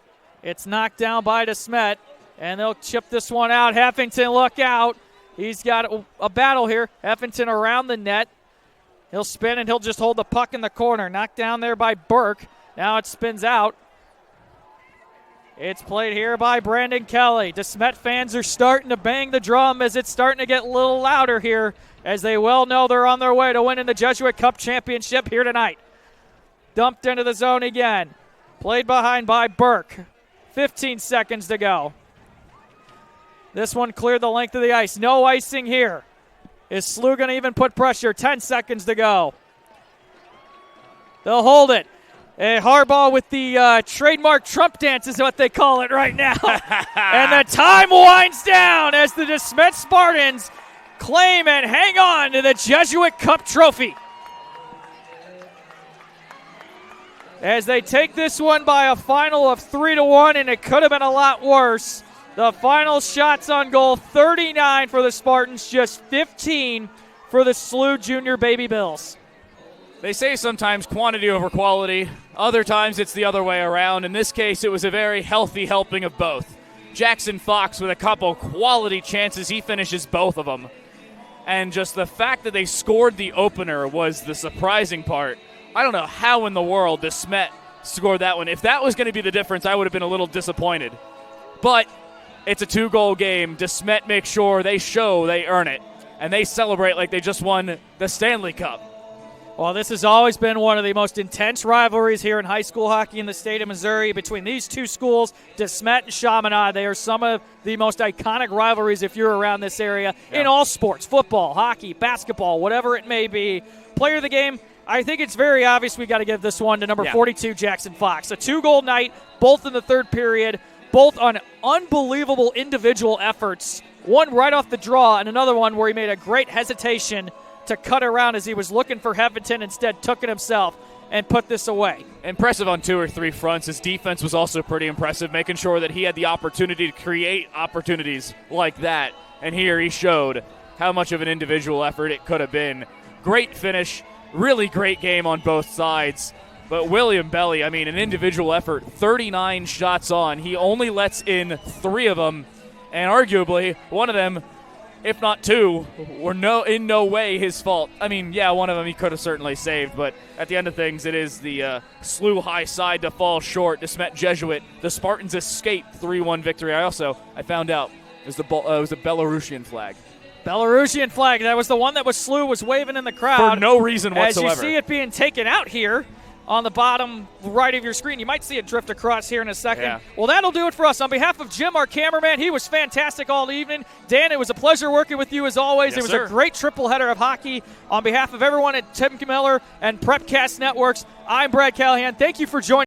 It's knocked down by DeSmet, and they'll chip this one out. Heffington, look out. He's got a battle here. Heffington around the net. He'll spin, and he'll just hold the puck in the corner. Knocked down there by Burke. Now it spins out. It's played here by Brandon Kelly. DeSmet fans are starting to bang the drum as it's starting to get a little louder here, as they well know they're on their way to winning the Jesuit Cup championship here tonight. Dumped into the zone again. Played behind by Burke. 15 seconds to go. This one cleared the length of the ice. No icing here. Is SLUH going to even put pressure? 10 seconds to go. They'll hold it. A Harbaugh with the trademark Trump dance is what they call it right now. And the time winds down as the DeSmet Spartans claim and hang on to the Jesuit Cup trophy. As they take this one by a final of 3-1, and it could have been a lot worse. The final shots on goal, 39 for the Spartans, just 15 for the SLUH Junior Baby Bills. They say sometimes quantity over quality. Other times it's the other way around. In this case, it was a very healthy helping of both. Jackson Fox with a couple quality chances. He finishes both of them. And just the fact that they scored the opener was the surprising part. I don't know how in the world DeSmet scored that one. If that was going to be the difference, I would have been a little disappointed. But it's a 2-goal game. DeSmet makes sure they show they earn it. And they celebrate like they just won the Stanley Cup. Well, this has always been one of the most intense rivalries here in high school hockey in the state of Missouri between these two schools, DeSmet and Chaminade. They are some of the most iconic rivalries if you're around this area in all sports, football, hockey, basketball, whatever it may be. Player of the game, I think it's very obvious we got to give this one to number 42, Jackson Fox. A 2-goal night, both in the third period, both on unbelievable individual efforts. One right off the draw and another one where he made a great hesitation to cut around as he was looking for Heffington, instead took it himself and put this away. Impressive on 2 or 3 fronts. His defense was also pretty impressive, making sure that he had the opportunity to create opportunities like that. And here he showed how much of an individual effort it could have been. Great finish, really great game on both sides. But William Belly, I mean, an individual effort, 39 shots on. He only lets in 3 of them, and arguably one of them, if not 2, were in no way his fault. I mean, yeah, one of them he could have certainly saved, but at the end of things, it is the SLUH high side to fall short. DeSmet Jesuit, the Spartans escape 3-1 victory. I found out it was a Belarusian flag. Belarusian flag. That was the one that SLUH was waving in the crowd. For no reason whatsoever. As you see it being taken out here on the bottom right of your screen. You might see it drift across here in a second. Yeah. Well, that'll do it for us. On behalf of Jim, our cameraman, he was fantastic all evening. Dan, it was a pleasure working with you as always. Yes, it was sir. a great triple header of hockey. On behalf of everyone at Tim Miller and Prepcast Networks, I'm Brad Callahan. Thank you for joining